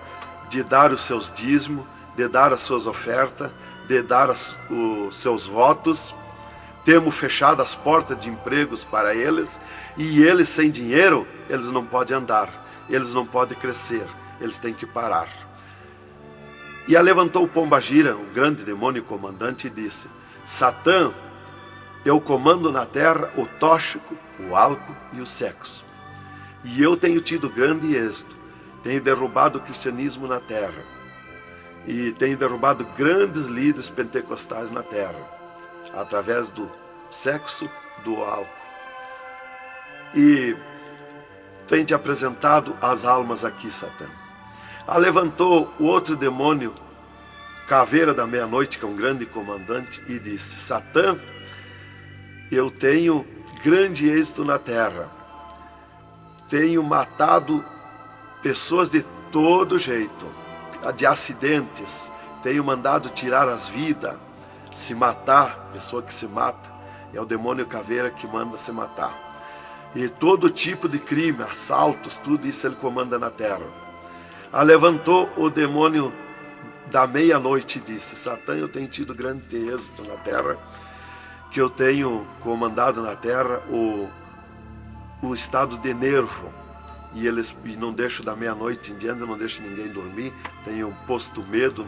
de dar os seus dízimos, de dar as suas ofertas, de dar os seus votos. Temos fechado as portas de empregos para eles, e eles sem dinheiro, eles não podem andar, eles não podem crescer, eles têm que parar. E levantou o Pombagira, o grande demônio comandante, e disse: Satã, eu comando na terra o tóxico, o álcool e o sexo. E eu tenho tido grande êxito, tenho derrubado o cristianismo na terra, e tenho derrubado grandes líderes pentecostais na terra, através do sexo, do álcool. E tenho te apresentado as almas aqui, Satã. Levantou o outro demônio, Caveira da Meia-Noite, que é um grande comandante, e disse: Satã, eu tenho grande êxito na terra. Tenho matado pessoas de todo jeito, de acidentes. Tenho mandado tirar as vidas, se matar, pessoa que se mata. É o demônio Caveira que manda se matar. E todo tipo de crime, assaltos, tudo isso ele comanda na terra. Levantou o demônio da Meia-Noite e disse: Satã, eu tenho tido grande êxito na terra, que eu tenho comandado na terra o estado de nervo, e não deixo da meia-noite em diante, não deixo ninguém dormir. Tenho posto medo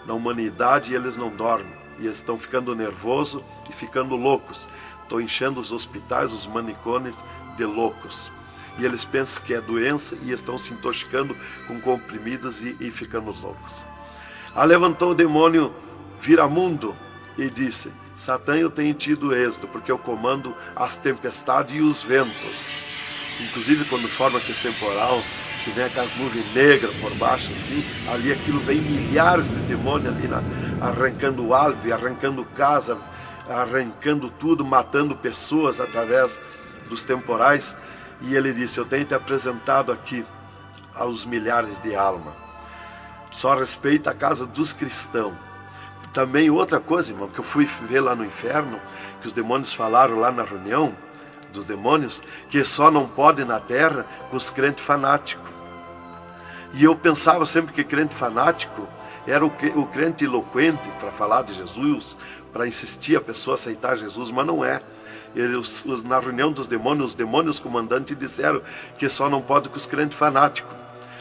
na humanidade, e eles não dormem, e eles estão ficando nervosos e ficando loucos. Estou enchendo os hospitais, os manicômios de loucos, e eles pensam que é doença e estão se intoxicando com comprimidos e ficando loucos. Levantou o demônio Viramundo e disse: Satã, eu tenho tido êxito, porque eu comando as tempestades e os ventos. Inclusive quando forma aquele temporal, que vem aquelas nuvens negras por baixo assim, ali aquilo vem milhares de demônios ali arrancando árvore, arrancando casa, arrancando tudo, matando pessoas através dos temporais. E ele disse, eu tenho te apresentado aqui aos milhares de almas. Só respeita a casa dos cristãos. Também outra coisa, irmão, que eu fui ver lá no inferno, que os demônios falaram lá na reunião dos demônios, que só não pode na terra com os crentes fanáticos. E eu pensava sempre que crente fanático era o crente eloquente para falar de Jesus, para insistir a pessoa a aceitar Jesus, mas não é. Na reunião dos demônios, os demônios comandantes disseram que só não pode com os crentes fanáticos.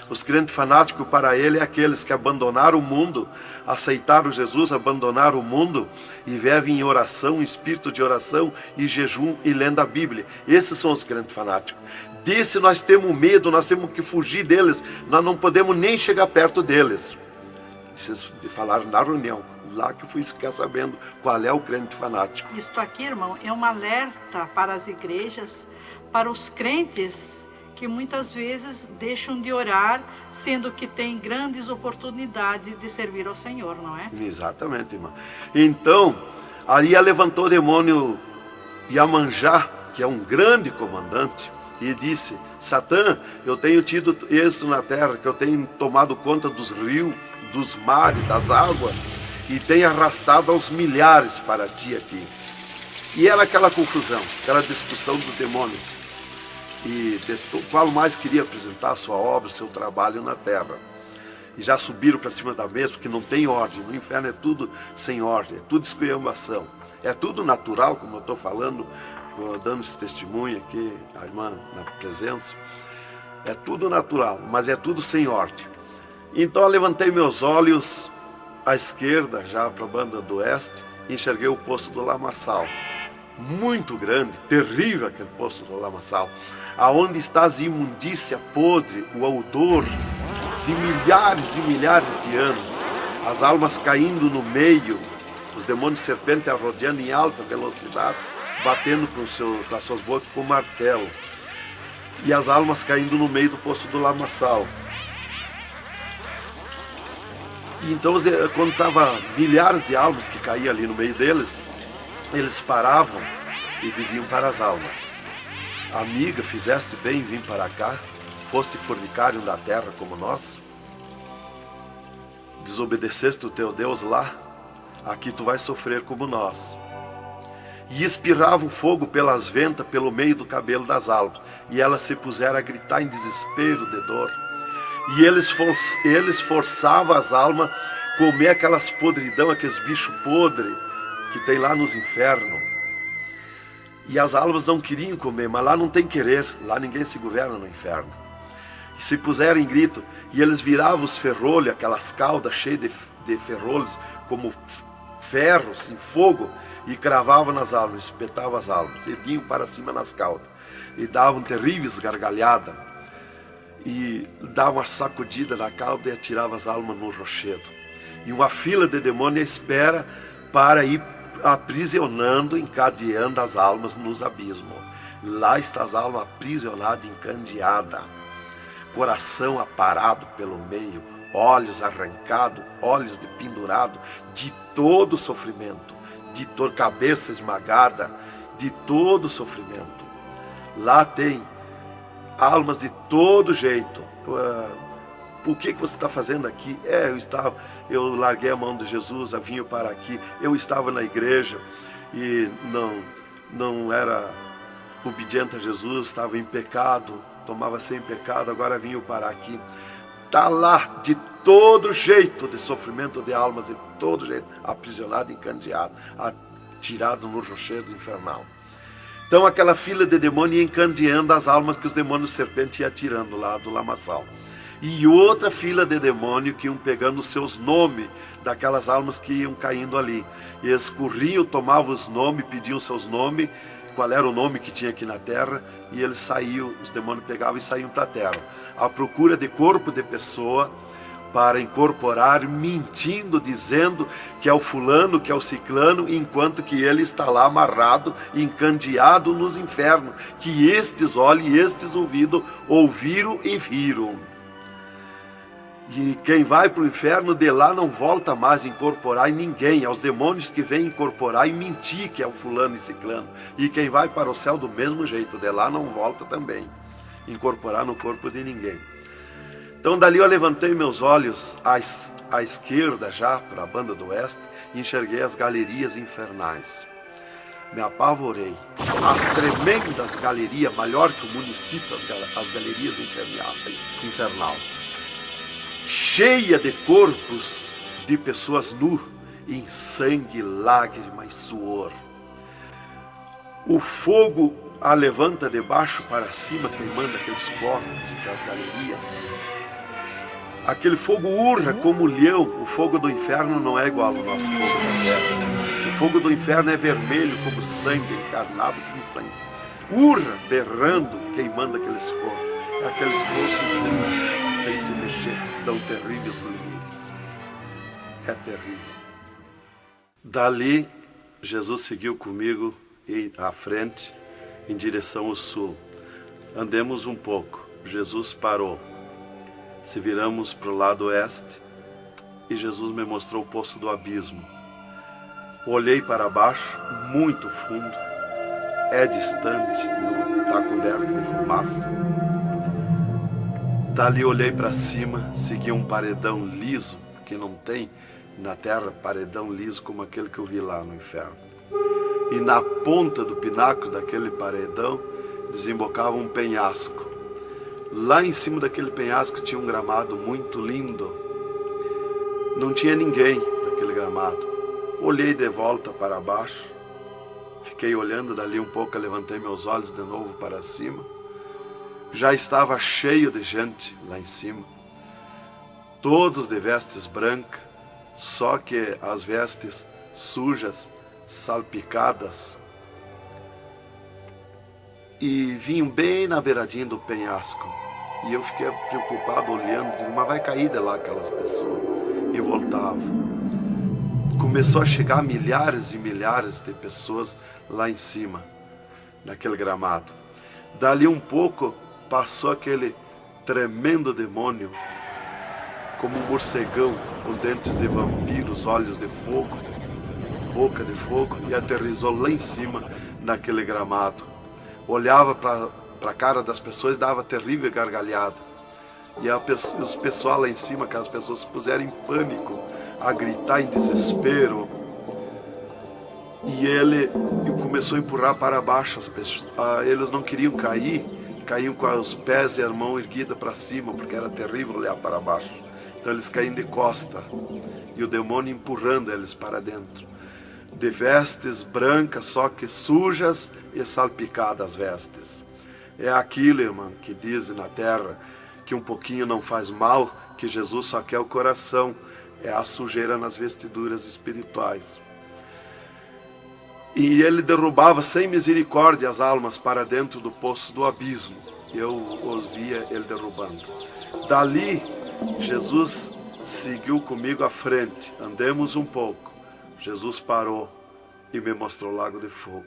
Os crentes fanáticos para ele é aqueles que abandonaram o mundo, aceitaram Jesus, abandonaram o mundo e vivem em oração, em espírito de oração e jejum e lendo a Bíblia. Esses são os crentes fanáticos. Desse nós temos medo, nós temos que fugir deles, nós não podemos nem chegar perto deles. Vocês falaram na reunião, lá que eu fui ficar sabendo qual é o crente fanático. Isto aqui, irmão, é um alerta para as igrejas, para os crentes que muitas vezes deixam de orar, sendo que tem grandes oportunidades de servir ao Senhor, não é? Exatamente, irmão. Então, ali levantou o demônio Iemanjá, que é um grande comandante, e disse, Satã, eu tenho tido êxito na terra, que eu tenho tomado conta dos rios, dos mares, das águas, e tenho arrastado aos milhares para ti aqui. E era aquela confusão, aquela discussão dos demônios. E qual mais queria apresentar a sua obra, o seu trabalho na terra. E já subiram para cima da mesa, porque não tem ordem. No inferno é tudo sem ordem, é tudo esculhambação. É tudo natural, como eu estou falando, dando esse testemunho aqui, a irmã na presença. É tudo natural, mas é tudo sem ordem. Então eu levantei meus olhos à esquerda, já para a banda do oeste, e enxerguei o poço do lamaçal. Muito grande, terrível aquele poço do lamaçal. Aonde está a imundícia podre, o odor de milhares e milhares de anos, as almas caindo no meio, os demônios serpentes rodeando em alta velocidade, batendo com as suas bocas com martelo, e as almas caindo no meio do poço do lamaçal. E então, quando estava milhares de almas que caíam ali no meio deles, eles paravam e diziam para as almas, amiga, fizeste bem em vir para cá, foste fornicário da terra como nós, desobedeceste o teu Deus lá, aqui tu vais sofrer como nós. E espirrava o fogo pelas ventas, pelo meio do cabelo das almas, e elas se puseram a gritar em desespero de dor. E eles forçavam as almas a comer aquelas podridão, aqueles bichos podres que tem lá nos infernos. E as almas não queriam comer, mas lá não tem querer, lá ninguém se governa no inferno. E se puseram em grito, e eles viravam os ferrolhos, aquelas caudas cheias de ferrolhos, como ferros em fogo, e cravavam nas almas, espetavam as almas, erguiam para cima nas caudas, e davam terríveis gargalhadas, e davam uma sacudida na cauda e atiravam as almas no rochedo. E uma fila de demônios espera para ir aprisionando, encadeando as almas nos abismos. Lá está as almas aprisionadas, encandeadas, coração aparado pelo meio, olhos arrancados, olhos de pendurado, de todo sofrimento, de toda cabeça esmagada, de todo sofrimento. Lá tem almas de todo jeito. O que você está fazendo aqui? Eu larguei a mão de Jesus, vim para aqui. Eu estava na igreja e não era obediente a Jesus, estava em pecado, tomava sem pecado, agora vim para aqui. Está lá de todo jeito de sofrimento de almas, de todo jeito, aprisionado, encandeado, atirado no rochedo infernal. Então aquela fila de demônios ia encandeando as almas que os demônios serpentes iam tirando lá do lamaçal. E outra fila de demônio que iam pegando os seus nomes daquelas almas que iam caindo ali. E eles corriam, tomavam os nomes, pediam seus nomes, qual era o nome que tinha aqui na terra, e eles saíam, os demônios pegavam e saíam para a terra. À procura de corpo de pessoa, para incorporar, mentindo, dizendo que é o fulano, que é o ciclano, enquanto que ele está lá amarrado, encandeado nos infernos, que estes olhos e estes ouvidos ouviram e viram. E quem vai para o inferno de lá não volta mais a incorporar em ninguém, aos demônios que vêm incorporar e mentir que é o fulano e ciclano. E quem vai para o céu do mesmo jeito, de lá não volta também, incorporar no corpo de ninguém. Então dali eu levantei meus olhos à esquerda já, para a banda do oeste, e enxerguei as galerias infernais. Me apavorei. As tremendas galerias, maior que o município, as galerias infernal, cheia de corpos de pessoas nu, em sangue, lágrima e suor. O fogo a levanta de baixo para cima, queimando aqueles corpos, aquelas galerias. Aquele fogo urra como leão. O fogo do inferno não é igual ao nosso fogo da terra. O fogo do inferno é vermelho como sangue, encarnado como sangue. Urra, berrando, queimando aqueles corpos. Aqueles corpos sem se mexer, dão terríveis ruídos. É terrível. Dali, Jesus seguiu comigo à frente, em direção ao sul. Andemos um pouco. Jesus parou. Se viramos para o lado oeste, e Jesus me mostrou o poço do abismo. Olhei para baixo, muito fundo, é distante, está coberto de fumaça. Dali olhei para cima, segui um paredão liso, que não tem na terra paredão liso como aquele que eu vi lá no inferno. E na ponta do pináculo daquele paredão desembocava um penhasco. Lá em cima daquele penhasco tinha um gramado muito lindo. Não tinha ninguém naquele gramado. Olhei de volta para baixo. Fiquei olhando dali um pouco, levantei meus olhos de novo para cima. Já estava cheio de gente lá em cima. Todos de vestes brancas, só que as vestes sujas, salpicadas. E vinham bem na beiradinha do penhasco. E eu fiquei preocupado olhando, digo, mas vai cair de lá aquelas pessoas. E voltava. Começou a chegar milhares e milhares de pessoas lá em cima, naquele gramado. Dali um pouco, passou aquele tremendo demônio, como um morcegão, com dentes de vampiros, olhos de fogo, boca de fogo, e aterrissou lá em cima, naquele gramado. Olhava para a cara das pessoas e dava terrível gargalhada. E os pessoal lá em cima, aquelas pessoas se puseram em pânico, a gritar em desespero. E ele começou a empurrar para baixo as pessoas. Eles não queriam cair, caíam com os pés e a mão erguida para cima, porque era terrível olhar para baixo. Então eles caíam de costa, e o demônio empurrando eles para dentro. De vestes brancas, só que sujas e salpicadas as vestes. É aquilo, irmão, que dizem na terra, que um pouquinho não faz mal, que Jesus só quer o coração. É a sujeira nas vestiduras espirituais. E ele derrubava sem misericórdia as almas para dentro do poço do abismo. Eu ouvia ele derrubando. Dali, Jesus seguiu comigo à frente. Andemos um pouco. Jesus parou e me mostrou o lago de fogo.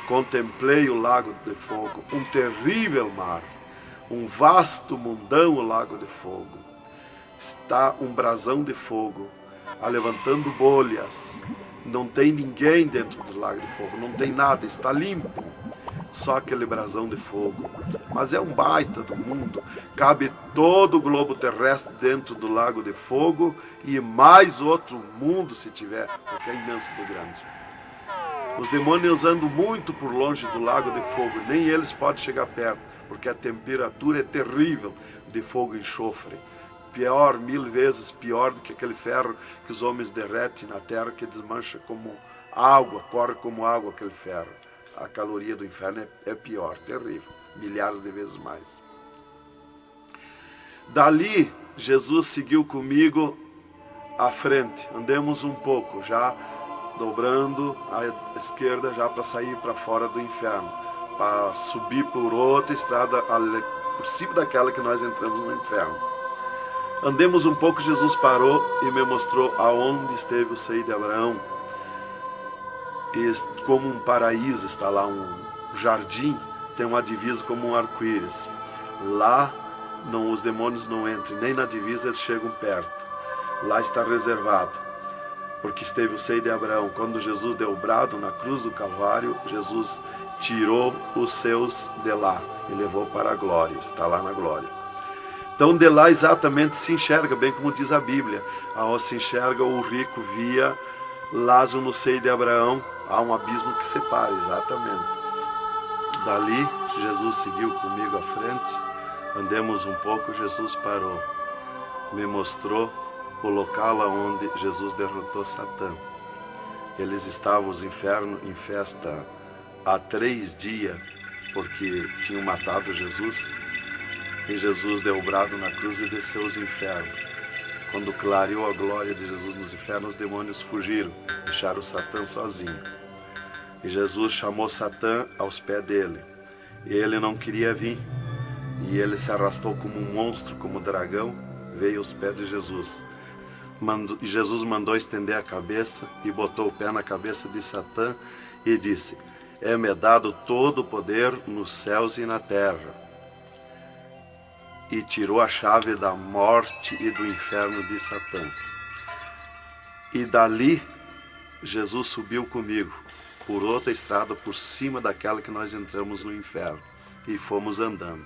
Contemplei o lago de fogo, um terrível mar, um vasto mundão o lago de fogo. Está um brasão de fogo, levantando bolhas. Não tem ninguém dentro do lago de fogo, não tem nada, está limpo. Só aquele brasão de fogo. Mas é um baita do mundo. Cabe todo o globo terrestre dentro do lago de fogo e mais outro mundo se tiver, porque é imenso de grande. Os demônios andam muito por longe do lago de fogo, nem eles podem chegar perto, porque a temperatura é terrível de fogo e enxofre. Pior, 1000 vezes pior do que aquele ferro que os homens derretem na terra, que desmancha como água, corre como água aquele ferro. A caloria do inferno é pior, terrível, milhares de vezes mais. Dali, Jesus seguiu comigo à frente. Andemos um pouco, já dobrando à esquerda, já para sair para fora do inferno, para subir por outra estrada, por cima daquela que nós entramos no inferno. Andemos um pouco, Jesus parou e me mostrou aonde esteve o seio de Abraão. E como um paraíso está lá, um jardim, tem uma divisa como um arco-íris. Lá os demônios não entram, nem na divisa eles chegam perto. Lá está reservado, porque esteve o seio de Abraão. Quando Jesus deu o brado na cruz do Calvário, Jesus tirou os seus de lá e levou para a glória, está lá na glória. Então de lá exatamente se enxerga, bem como diz a Bíblia, aonde se enxerga o rico via Lázaro no seio de Abraão, há um abismo que separa, exatamente. Dali Jesus seguiu comigo à frente, andemos um pouco, Jesus parou, me mostrou o local onde Jesus derrotou Satã. Eles estavam os infernos em festa há 3 dias, porque tinham matado Jesus. E Jesus deu o brado na cruz e desceu os infernos. Quando clareou a glória de Jesus nos infernos, os demônios fugiram, deixaram Satã sozinho. E Jesus chamou Satã aos pés dele. E ele não queria vir. E ele se arrastou como um monstro, como um dragão, veio aos pés de Jesus. E Jesus mandou estender a cabeça e botou o pé na cabeça de Satã e disse: é-me dado todo o poder nos céus e na terra. E tirou a chave da morte e do inferno de Satã. E dali, Jesus subiu comigo, por outra estrada, por cima daquela que nós entramos no inferno. E fomos andando,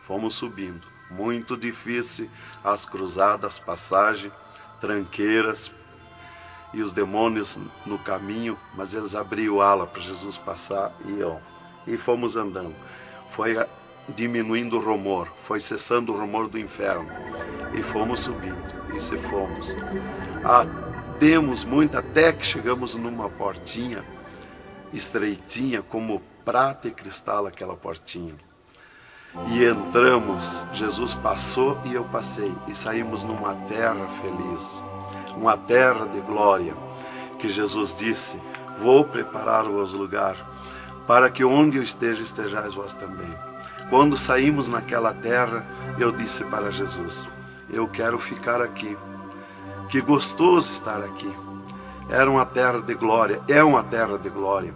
fomos subindo. Muito difícil, as cruzadas, passagens, tranqueiras, e os demônios no caminho, mas eles abriam ala para Jesus passar e fomos andando. Foi diminuindo o rumor, foi cessando o rumor do inferno e fomos subindo, e se fomos. Demos muito até que chegamos numa portinha estreitinha, como prata e cristal aquela portinha. E entramos, Jesus passou e eu passei, e saímos numa terra feliz, uma terra de glória, que Jesus disse: vou preparar-vos lugar, para que onde eu esteja, estejais vós também. Quando saímos naquela terra, eu disse para Jesus: eu quero ficar aqui, que gostoso estar aqui. Era uma terra de glória, é uma terra de glória.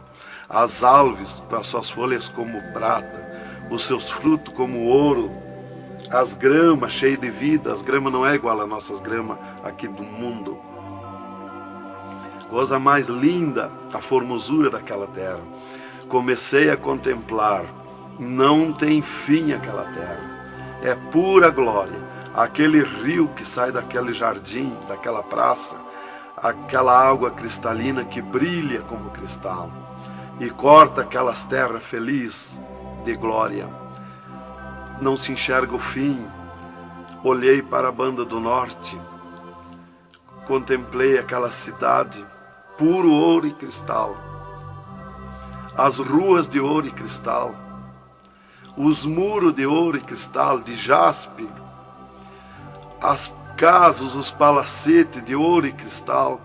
As árvores com as suas folhas como prata, os seus frutos como ouro, as gramas cheias de vida. As gramas não é igual às nossas gramas aqui do mundo. Coisa mais linda, a formosura daquela terra. Comecei a contemplar, não tem fim aquela terra, é pura glória. Aquele rio que sai daquele jardim, daquela praça, aquela água cristalina que brilha como cristal e corta aquelas terras felizes de glória. Não se enxerga o fim. Olhei para a banda do norte, contemplei aquela cidade, puro ouro e cristal, as ruas de ouro e cristal, os muros de ouro e cristal, de jaspe, as casas, os palacetes de ouro e cristal.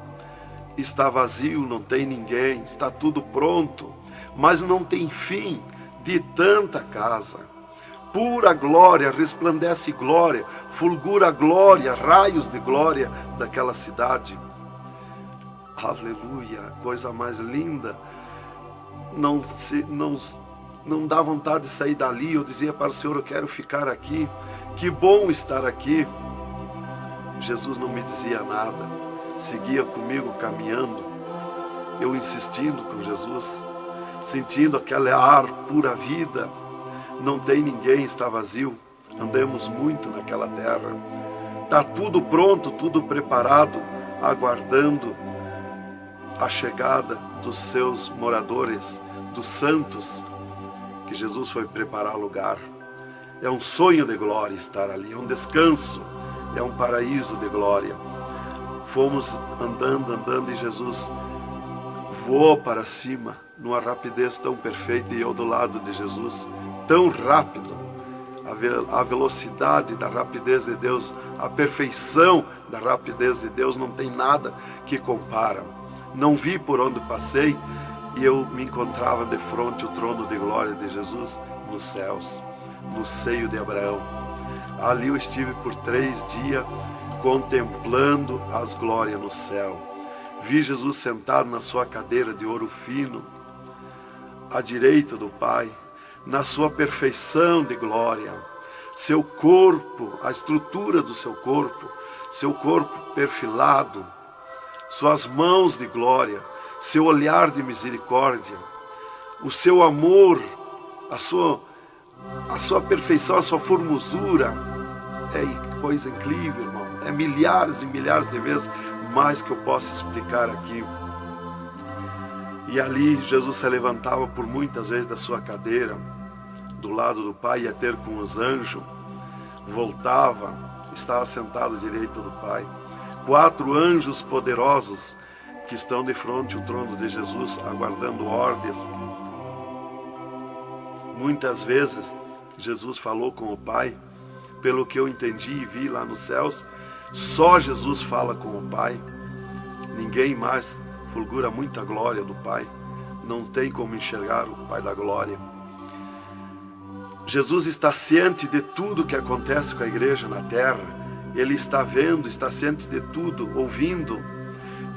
Está vazio, não tem ninguém, está tudo pronto, mas não tem fim de tanta casa. Pura glória, resplandece glória, fulgura glória, raios de glória daquela cidade. Aleluia, coisa mais linda. Não dá vontade de sair dali. Eu dizia para o Senhor: eu quero ficar aqui, que bom estar aqui. Jesus não me dizia nada, seguia comigo caminhando, eu insistindo com Jesus, sentindo aquele ar pura vida. Não tem ninguém, está vazio. Andamos muito naquela terra, está tudo pronto, tudo preparado, aguardando a chegada dos seus moradores, dos santos, que Jesus foi preparar lugar. É um sonho de glória estar ali, é um descanso, é um paraíso de glória. Fomos andando e Jesus voou para cima numa rapidez tão perfeita, e eu do lado de Jesus, tão rápido. A velocidade da rapidez de Deus, a perfeição da rapidez de Deus, não tem nada que compara. Não vi por onde passei, e eu me encontrava de frente ao trono de glória de Jesus nos céus, no seio de Abraão. Ali eu estive por 3 dias contemplando as glórias no céu. Vi Jesus sentado na sua cadeira de ouro fino, à direita do Pai, na sua perfeição de glória. Seu corpo, a estrutura do seu corpo perfilado, suas mãos de glória, seu olhar de misericórdia, o seu amor, a sua perfeição, a sua formosura. É coisa incrível, irmão. É milhares e milhares de vezes mais que eu posso explicar aqui. E ali Jesus se levantava por muitas vezes da sua cadeira, do lado do Pai, ia ter com os anjos, voltava, estava sentado à direita do Pai. 4 anjos poderosos que estão de frente ao trono de Jesus, aguardando ordens. Muitas vezes Jesus falou com o Pai, pelo que eu entendi e vi lá nos céus, só Jesus fala com o Pai. Ninguém mais fulgura muita glória do Pai. Não tem como enxergar o Pai da glória. Jesus está ciente de tudo que acontece com a igreja na terra. Ele está vendo, está ciente de tudo, ouvindo.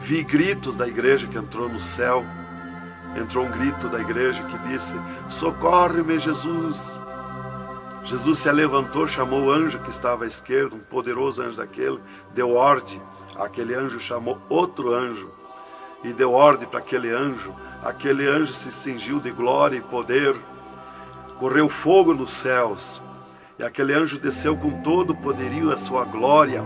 Vi gritos da igreja que entrou no céu. Entrou um grito da igreja que disse: socorre-me, Jesus. Jesus se levantou, chamou o anjo que estava à esquerda, um poderoso anjo daquele, deu ordem. Aquele anjo chamou outro anjo e deu ordem para aquele anjo. Aquele anjo se cingiu de glória e poder. Correu fogo nos céus. E aquele anjo desceu com todo o poderio a sua glória,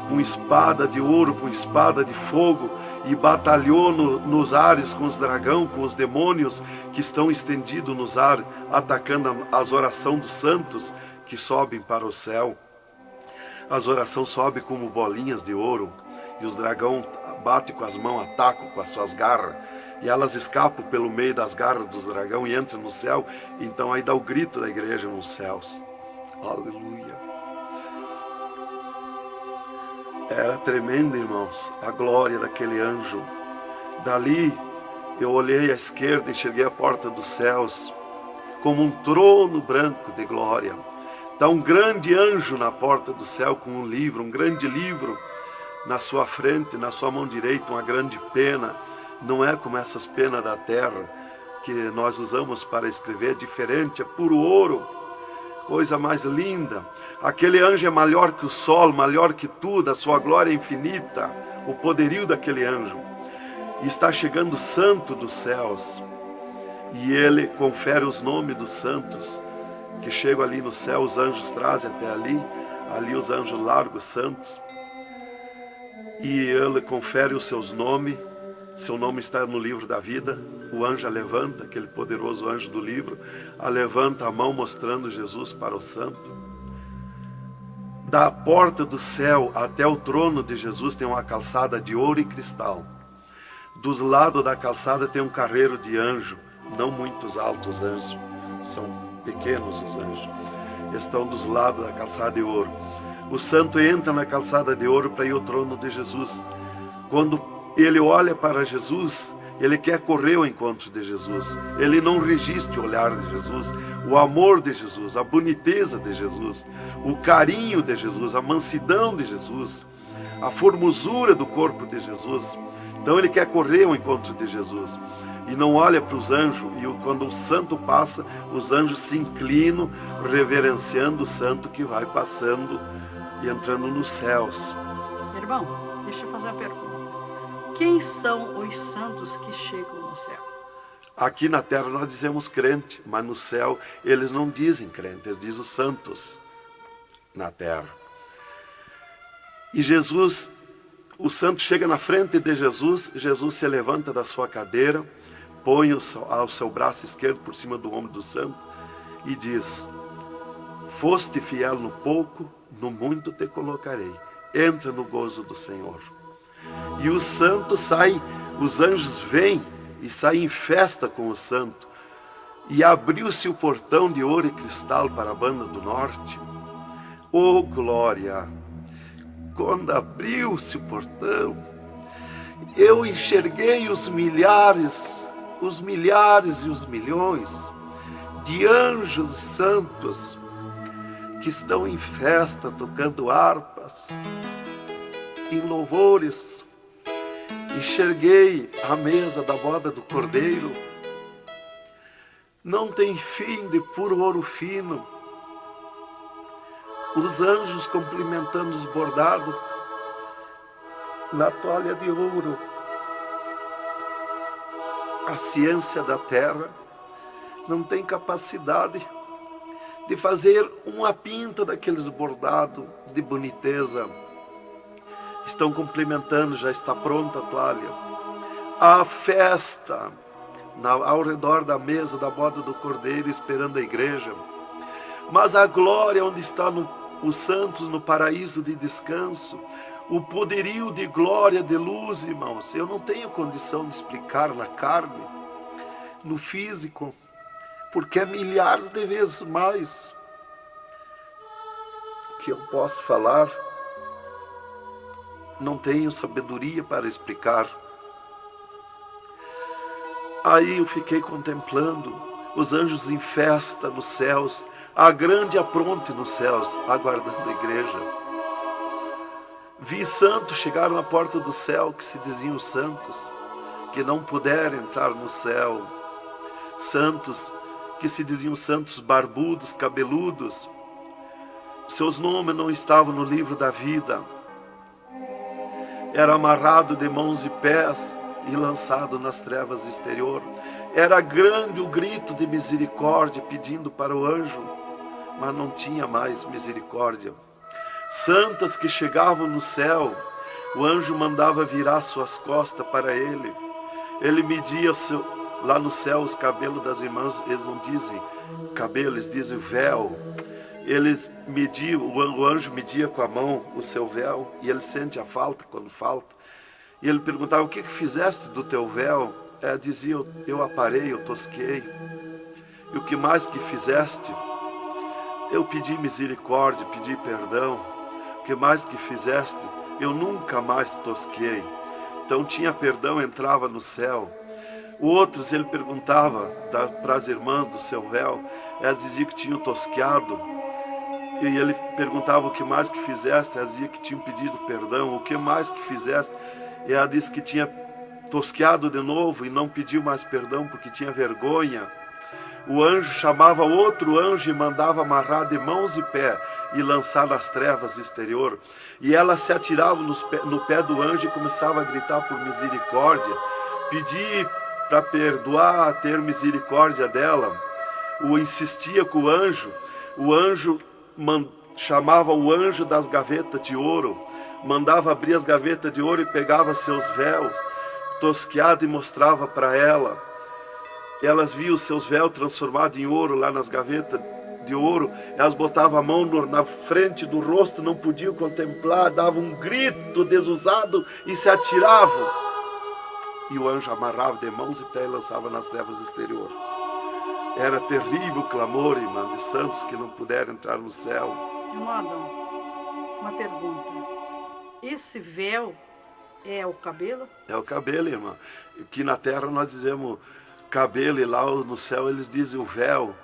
com espada de ouro, com espada de fogo, e batalhou nos ares com os dragões, com os demônios que estão estendidos nos ares, atacando as orações dos santos que sobem para o céu. As orações sobem como bolinhas de ouro, e os dragões batem com as mãos, atacam com as suas garras, e elas escapam pelo meio das garras dos dragões e entram no céu. Então aí dá o grito da igreja nos céus. Aleluia. Era tremendo, irmãos, a glória daquele anjo. Dali eu olhei à esquerda e enxerguei a porta dos céus, como um trono branco de glória. Está um grande anjo na porta do céu com um livro, um grande livro na sua frente, na sua mão direita, uma grande pena. Não é como essas penas da terra que nós usamos para escrever, é diferente, é puro ouro, coisa mais linda. Aquele anjo é maior que o sol, maior que tudo, a sua glória é infinita, o poderio daquele anjo. E está chegando o santo dos céus, e ele confere os nomes dos santos, que chegam ali no céu, os anjos trazem até ali os anjos largos santos, e ele confere os seus nomes. Seu nome está no livro da vida. O anjo a levanta, aquele poderoso anjo do livro, a levanta a mão mostrando Jesus para o santo. Da porta do céu até o trono de Jesus tem uma calçada de ouro e cristal. Dos lados da calçada tem um carreiro de anjo, não muitos altos anjos, são pequenos os anjos. Estão dos lados da calçada de ouro. O santo entra na calçada de ouro para ir ao trono de Jesus. Quando ele olha para Jesus, ele quer correr ao encontro de Jesus. Ele não resiste ao olhar de Jesus, o amor de Jesus, a boniteza de Jesus, o carinho de Jesus, a mansidão de Jesus, a formosura do corpo de Jesus. Então ele quer correr ao encontro de Jesus e não olha para os anjos. E quando o santo passa, os anjos se inclinam, reverenciando o santo que vai passando e entrando nos céus. Irmão, deixa eu fazer uma pergunta. Quem são os santos que chegam no céu? Aqui na terra nós dizemos crente, mas no céu eles não dizem crente, eles dizem os santos na terra. E Jesus, o santo chega na frente de Jesus, Jesus se levanta da sua cadeira, põe o seu braço esquerdo por cima do ombro do santo e diz: foste fiel no pouco, no muito te colocarei, entra no gozo do Senhor. E o santo sai, os anjos vêm e saem em festa com o santo. E abriu-se o portão de ouro e cristal para a banda do norte. Oh glória! Quando abriu-se o portão, eu enxerguei os milhares e os milhões de anjos e santos que estão em festa, tocando harpas, em louvores. Enxerguei a mesa da boda do Cordeiro. Não tem fim de puro ouro fino. Os anjos cumprimentando os bordados na toalha de ouro. A ciência da terra não tem capacidade de fazer uma pinta daqueles bordados de boniteza. Estão cumprimentando, já está pronta a toalha. A festa ao redor da mesa da boda do Cordeiro, esperando a igreja. Mas a glória onde estão os santos no paraíso de descanso, o poderio de glória, de luz, irmãos, eu não tenho condição de explicar na carne, no físico, porque é milhares de vezes mais que eu posso falar. Não tenho sabedoria para explicar. Aí eu fiquei contemplando os anjos em festa nos céus, a grande apronte nos céus, aguardando a igreja. Vi santos chegar na porta do céu, que se diziam santos, que não puderam entrar no céu. Santos que se diziam santos barbudos, cabeludos. Seus nomes não estavam no livro da vida. Era amarrado de mãos e pés e lançado nas trevas exterior. Era grande o grito de misericórdia pedindo para o anjo, mas não tinha mais misericórdia. Santas que chegavam no céu, o anjo mandava virar suas costas para ele. Ele media lá no céu os cabelos das irmãs, eles não dizem cabelo, eles dizem véu. Eles mediam, o anjo media com a mão o seu véu, e ele sente a falta quando falta. E ele perguntava: o que fizeste do teu véu? Ela dizia: eu aparei, eu tosquei. E o que mais que fizeste? Eu pedi misericórdia, pedi perdão. O que mais que fizeste? Eu nunca mais tosquei. Então tinha perdão, entrava no céu. Outros ele perguntava para as irmãs do seu véu, elas diziam que tinham tosqueado. E ele perguntava: o que mais que fizeste? Ela dizia que tinham pedido perdão. O que mais que fizeste? E ela disse que tinha tosqueado de novo e não pediu mais perdão porque tinha vergonha. O anjo chamava outro anjo e mandava amarrar de mãos e pé e lançar nas trevas exterior. E ela se atirava no pé do anjo e começava a gritar por misericórdia, pedir para perdoar, ter misericórdia dela. Insistia com o anjo chamava o anjo das gavetas de ouro, mandava abrir as gavetas de ouro e pegava seus véus tosqueados e mostrava para ela. Elas viam os seus véus transformados em ouro lá nas gavetas de ouro. Elas botavam a mão na frente do rosto, não podiam contemplar, davam um grito desusado e se atiravam. E o anjo amarrava de mãos e pés e lançava nas trevas exterior. Era terrível o clamor, irmã, de santos que não puderam entrar no céu. Irmão Adão, uma pergunta. Esse véu é o cabelo? É o cabelo, irmã. Aqui na terra nós dizemos cabelo, e lá no céu eles dizem o véu.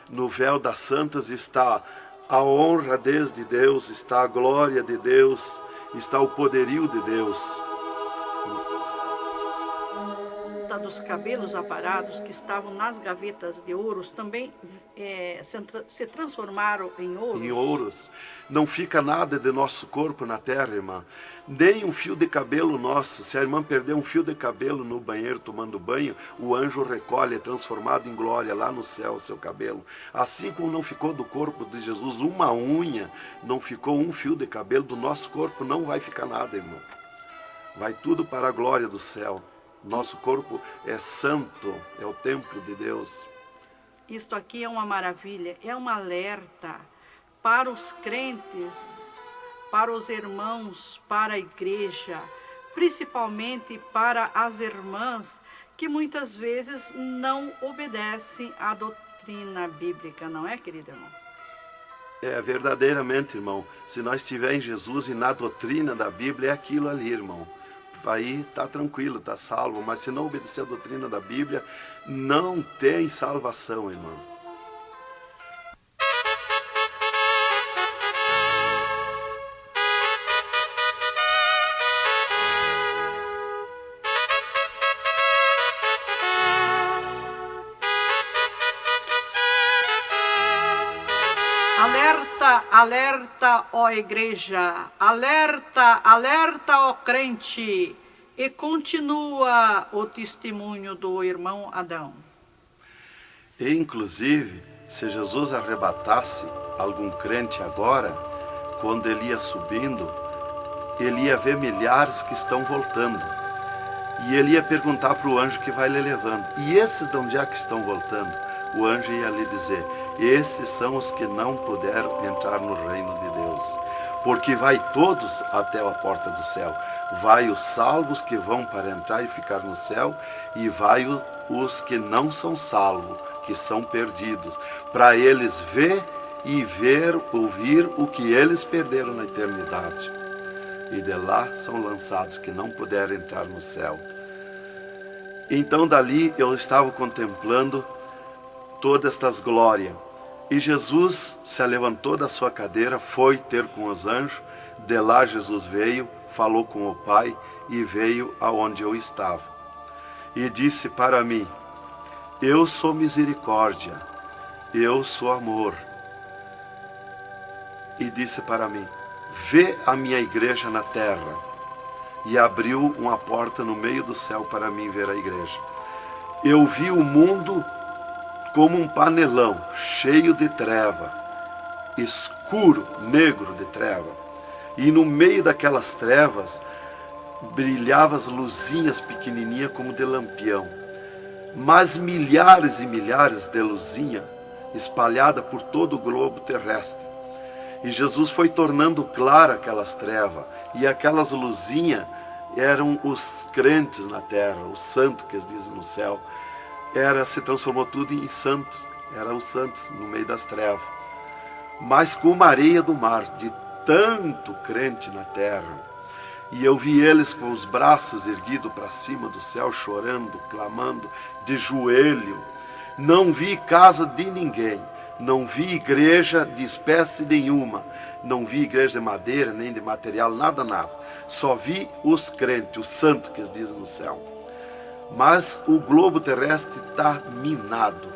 No véu das santas está a honra de Deus, está a glória de Deus, está o poderio de Deus. Dos cabelos aparados que estavam nas gavetas de ouros também se transformaram em ouros? Em ouros. Não fica nada de nosso corpo na terra, irmã. Nem um fio de cabelo nosso. Se a irmã perder um fio de cabelo no banheiro tomando banho, o anjo recolhe, é transformado em glória lá no céu o seu cabelo. Assim como não ficou do corpo de Jesus uma unha, não ficou um fio de cabelo, do nosso corpo não vai ficar nada, irmão. Vai tudo para a glória do céu. Nosso corpo é santo, é o templo de Deus. Isto aqui é uma maravilha, é um alerta para os crentes, para os irmãos, para a igreja, principalmente para as irmãs que muitas vezes não obedecem à doutrina bíblica, não é, querido irmão? É, verdadeiramente, irmão. Se nós estivermos em Jesus e na doutrina da Bíblia, é aquilo ali, irmão. Aí está tranquilo, está salvo. Mas se não obedecer a doutrina da Bíblia, não tem salvação, irmão. alerta, ó igreja, alerta, alerta, ó crente. E continua o testemunho do irmão Adão. E, inclusive, se Jesus arrebatasse algum crente agora, quando ele ia subindo, ele ia ver milhares que estão voltando. E ele ia perguntar para o anjo que vai lhe levando: e esses de onde é que estão voltando? O anjo ia lhe dizer: esses são os que não puderam entrar no reino de Deus. Porque vai todos até a porta do céu. Vai os salvos que vão para entrar e ficar no céu, e vai os que não são salvos, que são perdidos, para eles ouvir o que eles perderam na eternidade. E de lá são lançados que não puderam entrar no céu. Então dali eu estava contemplando todas estas glórias. E Jesus se levantou da sua cadeira, foi ter com os anjos. De lá Jesus veio, falou com o Pai e veio aonde eu estava. E disse para mim: eu sou misericórdia, eu sou amor. E disse para mim: vê a minha igreja na terra. E abriu uma porta no meio do céu para mim ver a igreja. Eu vi o mundo como um panelão, cheio de treva, escuro, negro de treva. E no meio daquelas trevas, brilhavam as luzinhas pequenininhas como de lampião. Mas milhares e milhares de luzinhas espalhadas por todo o globo terrestre. E Jesus foi tornando clara aquelas trevas. E aquelas luzinhas eram os crentes na terra, os santos que eles dizem no céu. Se transformou tudo em santos. Eram os santos no meio das trevas. Mas como a areia do mar, de tanto crente na terra. E eu vi eles com os braços erguidos para cima do céu, chorando, clamando, de joelho. Não vi casa de ninguém. Não vi igreja de espécie nenhuma. Não vi igreja de madeira, nem de material, nada, nada. Só vi os crentes, os santos que eles dizem no céu. Mas o globo terrestre está minado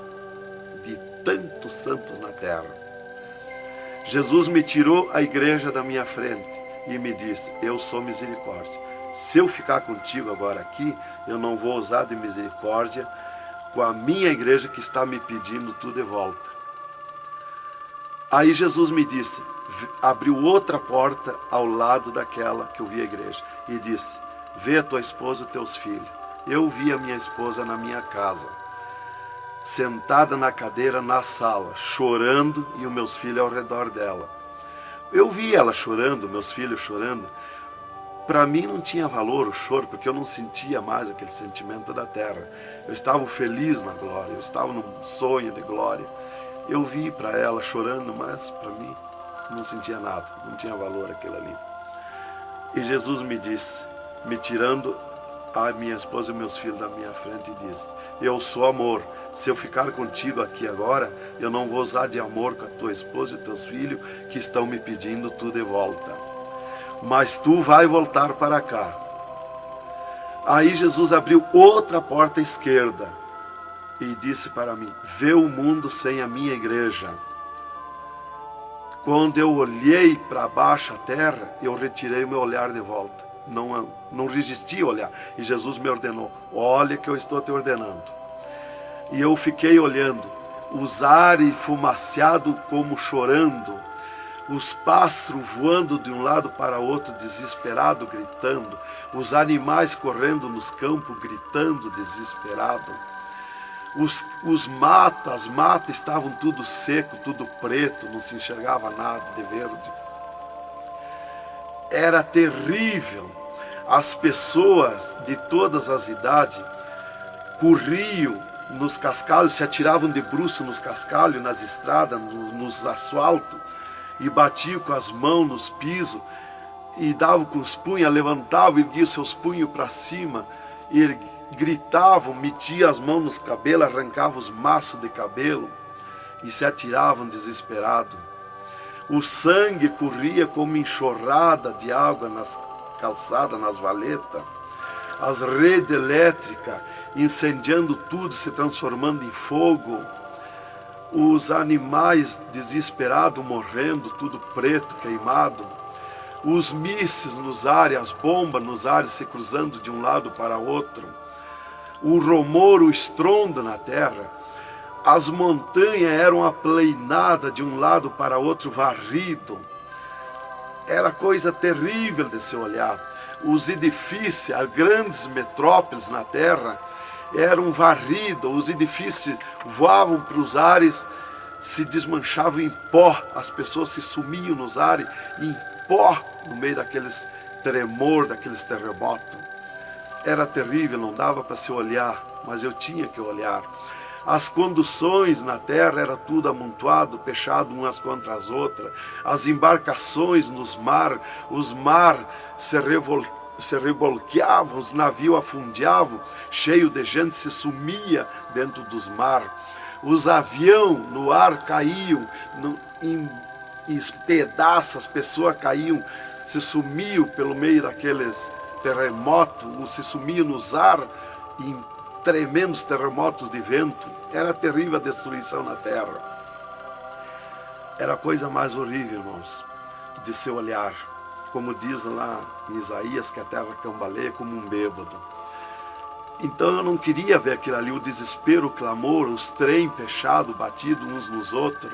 de tantos santos na terra. Jesus me tirou a igreja da minha frente e me disse: eu sou misericórdia. Se eu ficar contigo agora aqui, eu não vou usar de misericórdia com a minha igreja que está me pedindo tudo de volta. Aí Jesus me disse, abriu outra porta ao lado daquela que eu vi a igreja e disse: vê a tua esposa e teus filhos. Eu vi a minha esposa na minha casa, sentada na cadeira na sala, chorando, e os meus filhos ao redor dela. Eu vi ela chorando, meus filhos chorando. Para mim não tinha valor o choro, porque eu não sentia mais aquele sentimento da terra. Eu estava feliz na glória, eu estava num sonho de glória. Eu vi para ela chorando, mas para mim não sentia nada, não tinha valor aquilo ali. E Jesus me disse, me tirando a minha esposa e meus filhos da minha frente, e disse: eu sou amor. Se eu ficar contigo aqui agora, eu não vou usar de amor com a tua esposa e teus filhos que estão me pedindo tu de volta. Mas tu vai voltar para cá. Aí Jesus abriu outra porta à esquerda e disse para mim: vê o mundo sem a minha igreja. Quando eu olhei para baixo a terra, eu retirei o meu olhar de volta. Não resisti a olhar. E Jesus me ordenou: olha que eu estou te ordenando. E eu fiquei olhando, os ares fumaciados como chorando, os pássaros voando de um lado para outro, desesperado, gritando, os animais correndo nos campos, gritando, desesperado. As matas estavam tudo seco, tudo preto, não se enxergava nada de verde. Era terrível. As pessoas de todas as idades corriam nos cascalhos, se atiravam de bruços nos cascalhos, nas estradas, nos asfaltos, e batiam com as mãos nos pisos, e davam com os punhos, levantavam, erguiam seus punhos para cima, e gritavam, metiam as mãos nos cabelos, arrancavam os maços de cabelo, e se atiravam desesperados. O sangue corria como enxurrada de água nas calçadas, nas valetas. As redes elétricas incendiando tudo, se transformando em fogo. os animais desesperados morrendo, tudo preto, queimado, os mísseis nos ares, as bombas nos ares se cruzando de um lado para outro, o rumor, o estrondo na terra, as montanhas eram aplainadas de um lado para outro, varrido. Era coisa terrível de se olhar. Os edifícios, as grandes metrópoles na terra, eram varridos, os edifícios voavam para os ares, se desmanchavam em pó, as pessoas se sumiam nos ares, em pó, no meio daqueles tremor, daqueles terremotos. Era terrível, não dava para se olhar, mas eu tinha que olhar. As conduções na terra era tudo amontoado, fechado umas contra as outras. As embarcações nos mar, os mar se revolqueavam, os navios afundiavam, cheio de gente se sumia dentro dos mar. Os aviões no ar caíam em pedaços, as pessoas caíam, se sumiam pelo meio daqueles terremotos, ou se sumiam nos ar em tremendos terremotos de vento. Era terrível a destruição na terra. Era a coisa mais horrível, irmãos, de se olhar. Como diz lá em Isaías, que a terra cambaleia como um bêbado. Então eu não queria ver aquilo ali, o desespero, o clamor, os trem fechados, batidos uns nos outros.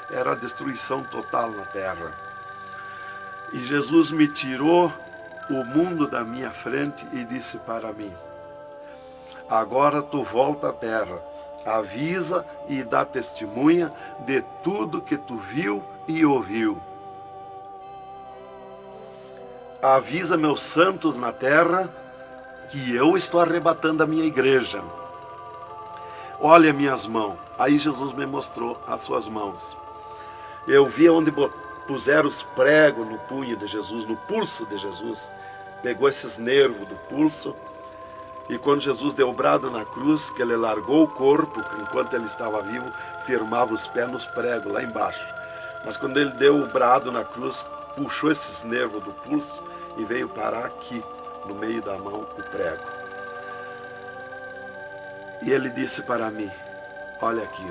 Era a destruição total na terra. E Jesus me tirou o mundo da minha frente e disse para mim: agora tu volta à terra, avisa e dá testemunha de tudo que tu viu e ouviu. Avisa meus santos na terra que eu estou arrebatando a minha igreja. Olha minhas mãos. Aí Jesus me mostrou as suas mãos. Eu vi onde puseram os pregos no punho de Jesus, no pulso de Jesus. Pegou esses nervos do pulso. E quando Jesus deu o brado na cruz, que ele largou o corpo, enquanto ele estava vivo, firmava os pés nos pregos lá embaixo. Mas quando ele deu o brado na cruz, puxou esses nervos do pulso e veio parar aqui, no meio da mão, o prego. E ele disse para mim: olha aqui,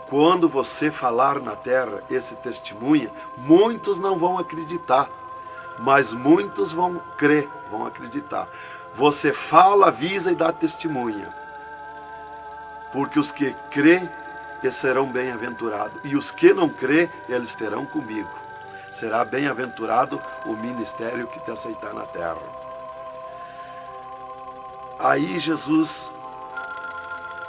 quando você falar na terra esse testemunho, muitos não vão acreditar, mas muitos vão crer, vão acreditar. Você fala, avisa e dá testemunha. Porque os que crêem, eles serão bem-aventurados. E os que não crêem, eles terão comigo. Será bem-aventurado o ministério que te aceitar na terra. Aí Jesus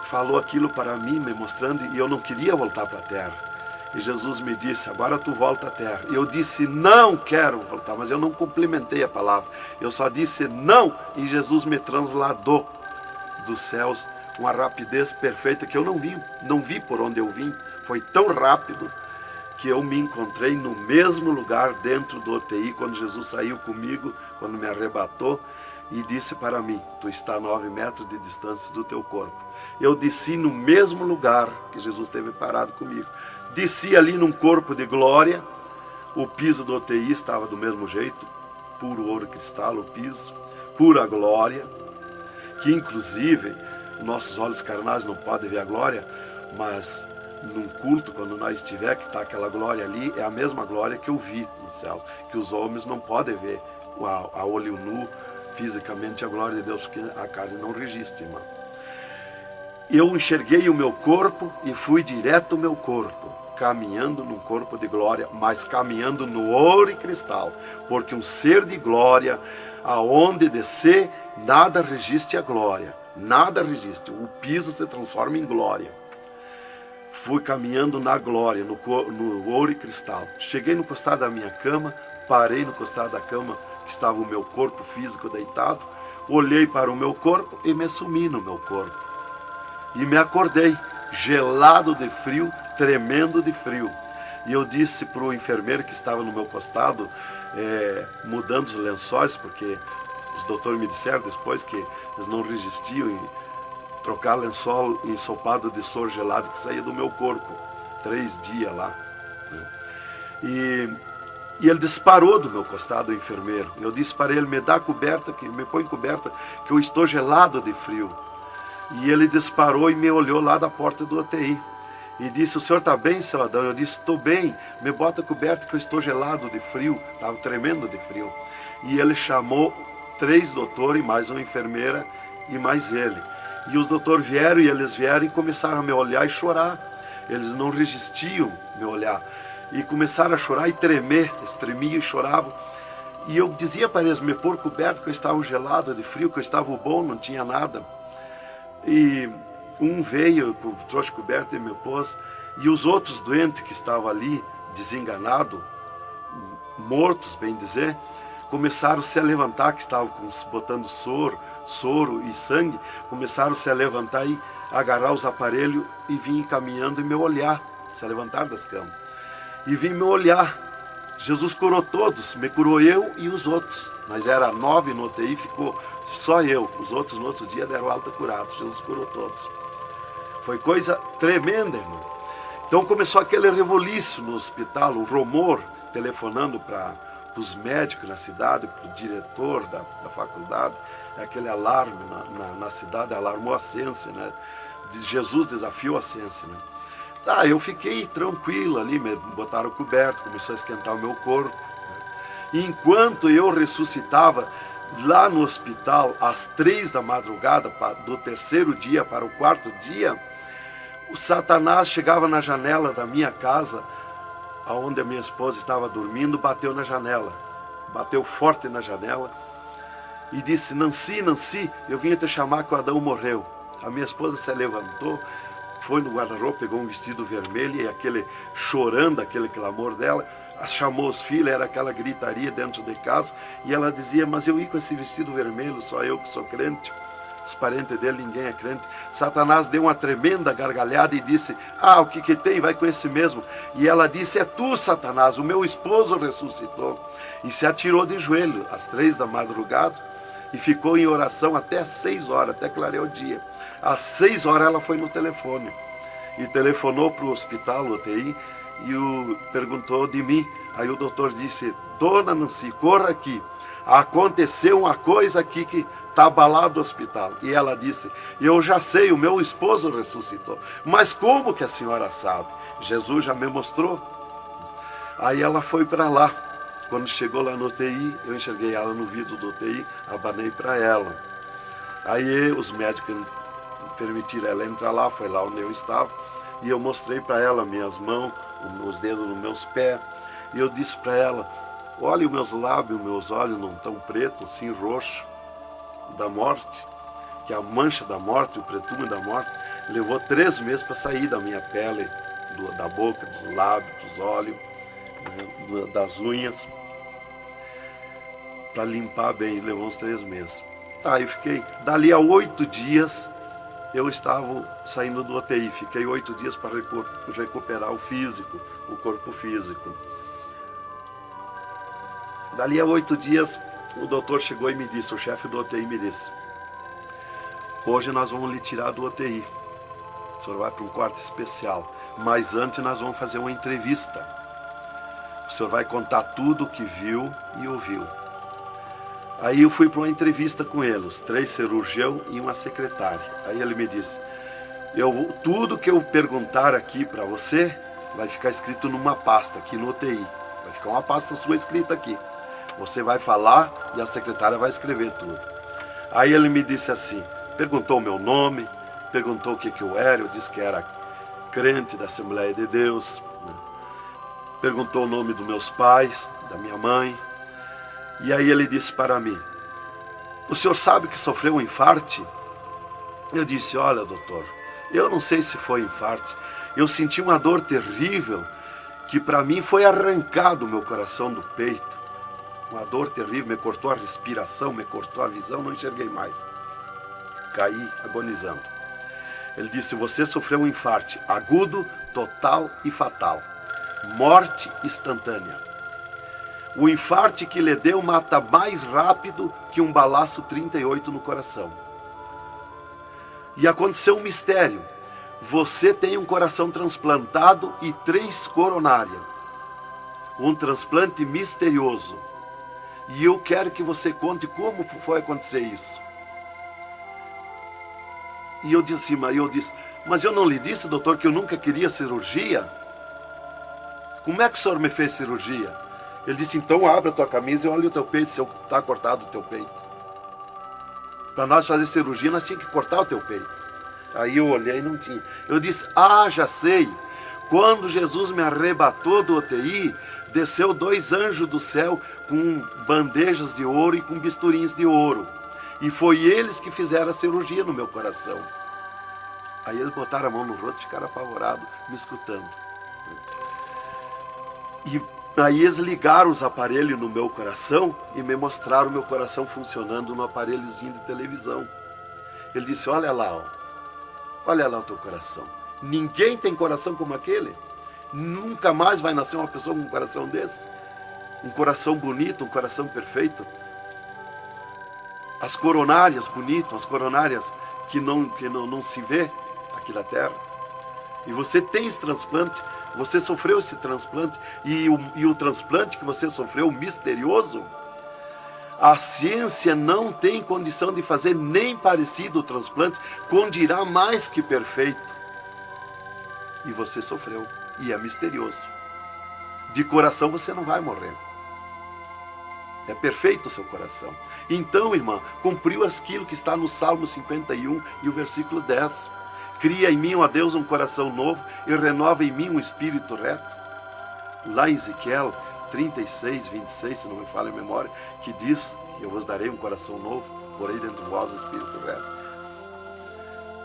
falou aquilo para mim, me mostrando, e eu não queria voltar para a terra. E Jesus me disse: agora tu volta à terra. E eu disse: não quero voltar, mas eu não complementei a palavra. Eu só disse não, e Jesus me transladou dos céus com uma rapidez perfeita que eu não vi por onde eu vim. Foi tão rápido que eu me encontrei no mesmo lugar dentro do UTI, quando Jesus saiu comigo, quando me arrebatou, e disse para mim: tu está a 9 metros de distância do teu corpo. Eu desci no mesmo lugar que Jesus esteve parado comigo. Desci ali num corpo de glória. O piso do UTI estava do mesmo jeito, puro ouro cristal o piso, pura glória, que inclusive nossos olhos carnais não podem ver a glória, mas num culto, quando nós estiver, que está aquela glória ali, é a mesma glória que eu vi nos céus, que os homens não podem ver a olho nu, fisicamente, a glória de Deus, porque a carne não resiste, irmão. Eu enxerguei o meu corpo e fui direto ao meu corpo, caminhando num corpo de glória, mas caminhando no ouro e cristal, porque um ser de glória, aonde descer, nada resiste a glória, nada resiste, o piso se transforma em glória. Fui caminhando na glória, no ouro e cristal. Cheguei no costado da minha cama, parei no costado da cama, que estava o meu corpo físico deitado, olhei para o meu corpo e me sumi no meu corpo. E me acordei, gelado de frio, tremendo de frio. E eu disse para o enfermeiro que estava no meu costado, mudando os lençóis, porque os doutores me disseram depois que eles não resistiam em trocar lençol ensopado de soro gelado que saía do meu corpo. 3 dias lá. E ele disparou do meu costado, o enfermeiro. Eu disse para ele: me dá coberta, me põe coberta, que eu estou gelado de frio. E ele disparou e me olhou lá da porta do UTI. e disse, o senhor está bem, seu Adão? Eu disse, estou bem, me bota coberto que eu estou gelado de frio, estava tremendo de frio. E ele chamou 3 doutores, mais uma enfermeira e mais ele. E os doutores vieram, e eles vieram e começaram a me olhar e chorar. Eles não resistiam me olhar. E começaram a chorar e tremer, eles tremiam e choravam. E eu dizia para eles me pôr coberto, que eu estava gelado de frio, que eu estava bom, não tinha nada. E um veio, trouxe coberto e me pôs. E os outros doentes que estavam ali, desenganados, mortos, bem dizer, começaram a se levantar, que estavam botando soro e sangue, começaram a se levantar e agarrar os aparelhos e vir caminhando e me olhar, se levantar das camas. E vim me olhar. Jesus curou todos, me curou eu e os outros. Mas era 9 no UTI, ficou só eu. Os outros no outro dia deram alta curados. Jesus curou todos. Foi coisa tremenda, irmão. Então começou aquele revoluço no hospital, o rumor, telefonando para os médicos na cidade, para o diretor da faculdade, aquele alarme na cidade, alarmou a ciência, né? Jesus desafiou a ciência, né? Tá, eu fiquei tranquilo ali, me botaram coberto, começou a esquentar o meu corpo, né? E enquanto eu ressuscitava lá no hospital, às 3 da madrugada, do 3º dia para o 4º dia, o Satanás chegava na janela da minha casa, onde a minha esposa estava dormindo, bateu na janela, bateu forte na janela e disse, Nancy, Nancy, eu vim te chamar que o Adão morreu. A minha esposa se levantou, foi no guarda-roupa, pegou um vestido vermelho e aquele chorando, aquele clamor dela, chamou os filhos, era aquela gritaria dentro de casa, e ela dizia, mas eu ia com esse vestido vermelho, só eu que sou crente. Os parentes dele, ninguém é crente. Satanás deu uma tremenda gargalhada e disse, o que tem? Vai com esse mesmo. E ela disse, é tu, Satanás, o meu esposo ressuscitou. E se atirou de joelho às 3 da madrugada e ficou em oração até às 6 horas, até clarear o dia. Às 6 horas ela foi no telefone e telefonou para o hospital, UTI, e perguntou de mim. Aí o doutor disse, dona Nancy, corra aqui. Aconteceu uma coisa aqui que está abalado o hospital. E ela disse, eu já sei, o meu esposo ressuscitou. Mas como que a senhora sabe? Jesus já me mostrou. Aí ela foi para lá. Quando chegou lá no UTI, eu enxerguei ela no vidro do UTI, abanei para ela. Aí os médicos permitiram ela entrar lá, foi lá onde eu estava, e eu mostrei para ela minhas mãos, os dedos nos meus pés, e eu disse para ela, olha os meus lábios, meus olhos não estão pretos, assim roxo, da morte, que a mancha da morte, o pretume da morte, levou 3 meses para sair da minha pele, da boca, dos lábios, dos olhos, das unhas, para limpar bem, levou uns 3 meses. Tá, eu fiquei, dali a 8 dias, eu estava saindo do UTI, fiquei 8 dias para recuperar o físico, o corpo físico. Dali a 8 dias, o doutor chegou e me disse, o chefe do UTI me disse, hoje nós vamos lhe tirar do UTI, o senhor vai para um quarto especial, mas antes nós vamos fazer uma entrevista. O senhor vai contar tudo o que viu e ouviu. Aí eu fui para uma entrevista com ele, os 3 cirurgiões e uma secretária. Aí ele me disse, tudo que eu perguntar aqui para você, vai ficar escrito numa pasta aqui no UTI. Vai ficar uma pasta sua escrita aqui. Você vai falar e a secretária vai escrever tudo. Aí ele me disse assim, perguntou o meu nome, perguntou o que eu era, eu disse que era crente da Assembleia de Deus, né? Perguntou o nome dos meus pais, da minha mãe. E aí ele disse para mim, o senhor sabe que sofreu um infarte? Eu disse, olha doutor, eu não sei se foi infarte, eu senti uma dor terrível, que para mim foi arrancado o meu coração do peito. Uma dor terrível, me cortou a respiração, me cortou a visão, não enxerguei mais. Caí agonizando. Ele disse, você sofreu um infarte agudo, total e fatal. Morte instantânea. O infarte que lhe deu mata mais rápido que um balaço 38 no coração. E aconteceu um mistério. Você tem um coração transplantado e 3 coronárias. Um transplante misterioso. E eu quero que você conte como foi acontecer isso. E eu disse, Mas eu não lhe disse, doutor, que eu nunca queria cirurgia? Como é que o senhor me fez cirurgia? Ele disse, então abre a tua camisa e olha o teu peito, se está cortado o teu peito. Para nós fazer cirurgia, nós tínhamos que cortar o teu peito. Aí eu olhei e não tinha. Eu disse, já sei. Quando Jesus me arrebatou do UTI, desceu 2 anjos do céu com bandejas de ouro e com bisturins de ouro. E foi eles que fizeram a cirurgia no meu coração. Aí eles botaram a mão no rosto e ficaram apavorados, me escutando. E aí eles ligaram os aparelhos no meu coração e me mostraram o meu coração funcionando no aparelhozinho de televisão. Ele disse, olha lá o teu coração. Ninguém tem coração como aquele. Nunca mais vai nascer uma pessoa com um coração desse. Um coração bonito, um coração perfeito. As coronárias bonitas, as coronárias que não se vê aqui na terra. E você tem esse transplante, você sofreu esse transplante, e o transplante que você sofreu, misterioso, a ciência não tem condição de fazer nem parecido o transplante, com dirá mais que perfeito. E você sofreu, e é misterioso. De coração você não vai morrer. É perfeito o seu coração. Então, irmã, cumpriu aquilo que está no Salmo 51 e o versículo 10. Cria em mim, ó Deus, um coração novo e renova em mim um espírito reto. Lá em Ezequiel 36, 26, se não me falha a memória, que diz, eu vos darei um coração novo, porei dentro de vós um espírito reto.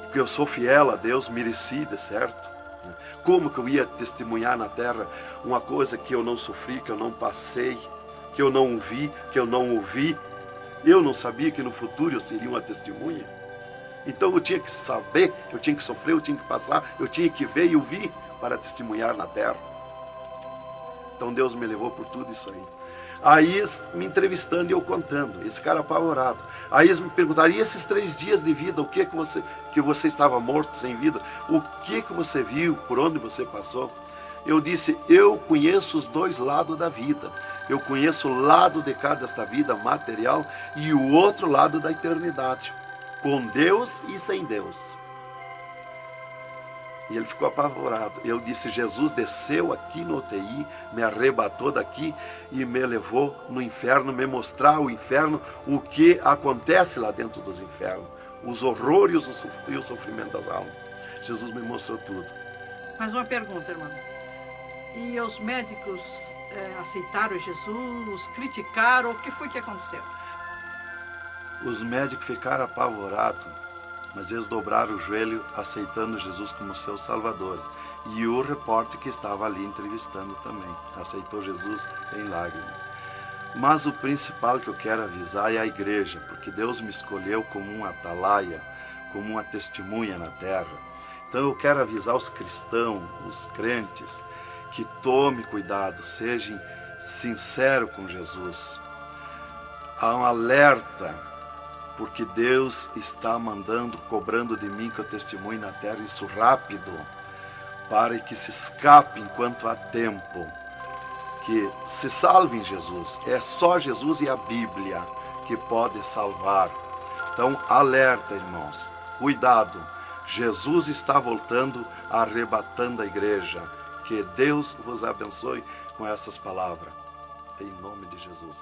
Porque eu sou fiel a Deus, mereci, de certo. Como que eu ia testemunhar na terra uma coisa que eu não sofri, que eu não passei, que eu não vi, que eu não ouvi? Eu não sabia que no futuro eu seria uma testemunha. Então eu tinha que saber, eu tinha que sofrer, eu tinha que passar, eu tinha que ver e ouvir para testemunhar na terra. Então Deus me levou por tudo isso aí. Aí eles me entrevistando e eu contando, esse cara apavorado. Aí eles me perguntaram, e esses 3 dias de vida, o que você estava morto, sem vida? O que você viu, por onde você passou? Eu disse, eu conheço os 2 lados da vida. Eu conheço o lado de cá desta vida material e o outro lado da eternidade. Com Deus e sem Deus. E ele ficou apavorado. Eu disse, Jesus desceu aqui no UTI, me arrebatou daqui e me levou no inferno, me mostrar o inferno, o que acontece lá dentro dos infernos, os horrores e o sofrimento das almas. Jesus me mostrou tudo. Mais uma pergunta, irmão. E os médicos aceitaram Jesus, criticaram, o que foi que aconteceu? Os médicos ficaram apavorados, mas eles dobraram o joelho aceitando Jesus como seu Salvador. E o repórter que estava ali entrevistando também aceitou Jesus em lágrimas. Mas o principal que eu quero avisar é a igreja, porque Deus me escolheu como uma atalaia, como uma testemunha na terra. Então eu quero avisar os cristãos, os crentes, que tome cuidado, seja sincero com Jesus. Há um alerta, porque Deus está mandando, cobrando de mim que eu testemunhe na terra isso rápido, para que se escape enquanto há tempo, que se salve em Jesus. É só Jesus e a Bíblia que pode salvar. Então, alerta, irmãos, cuidado, Jesus está voltando, arrebatando a igreja. Que Deus vos abençoe com essas palavras, em nome de Jesus.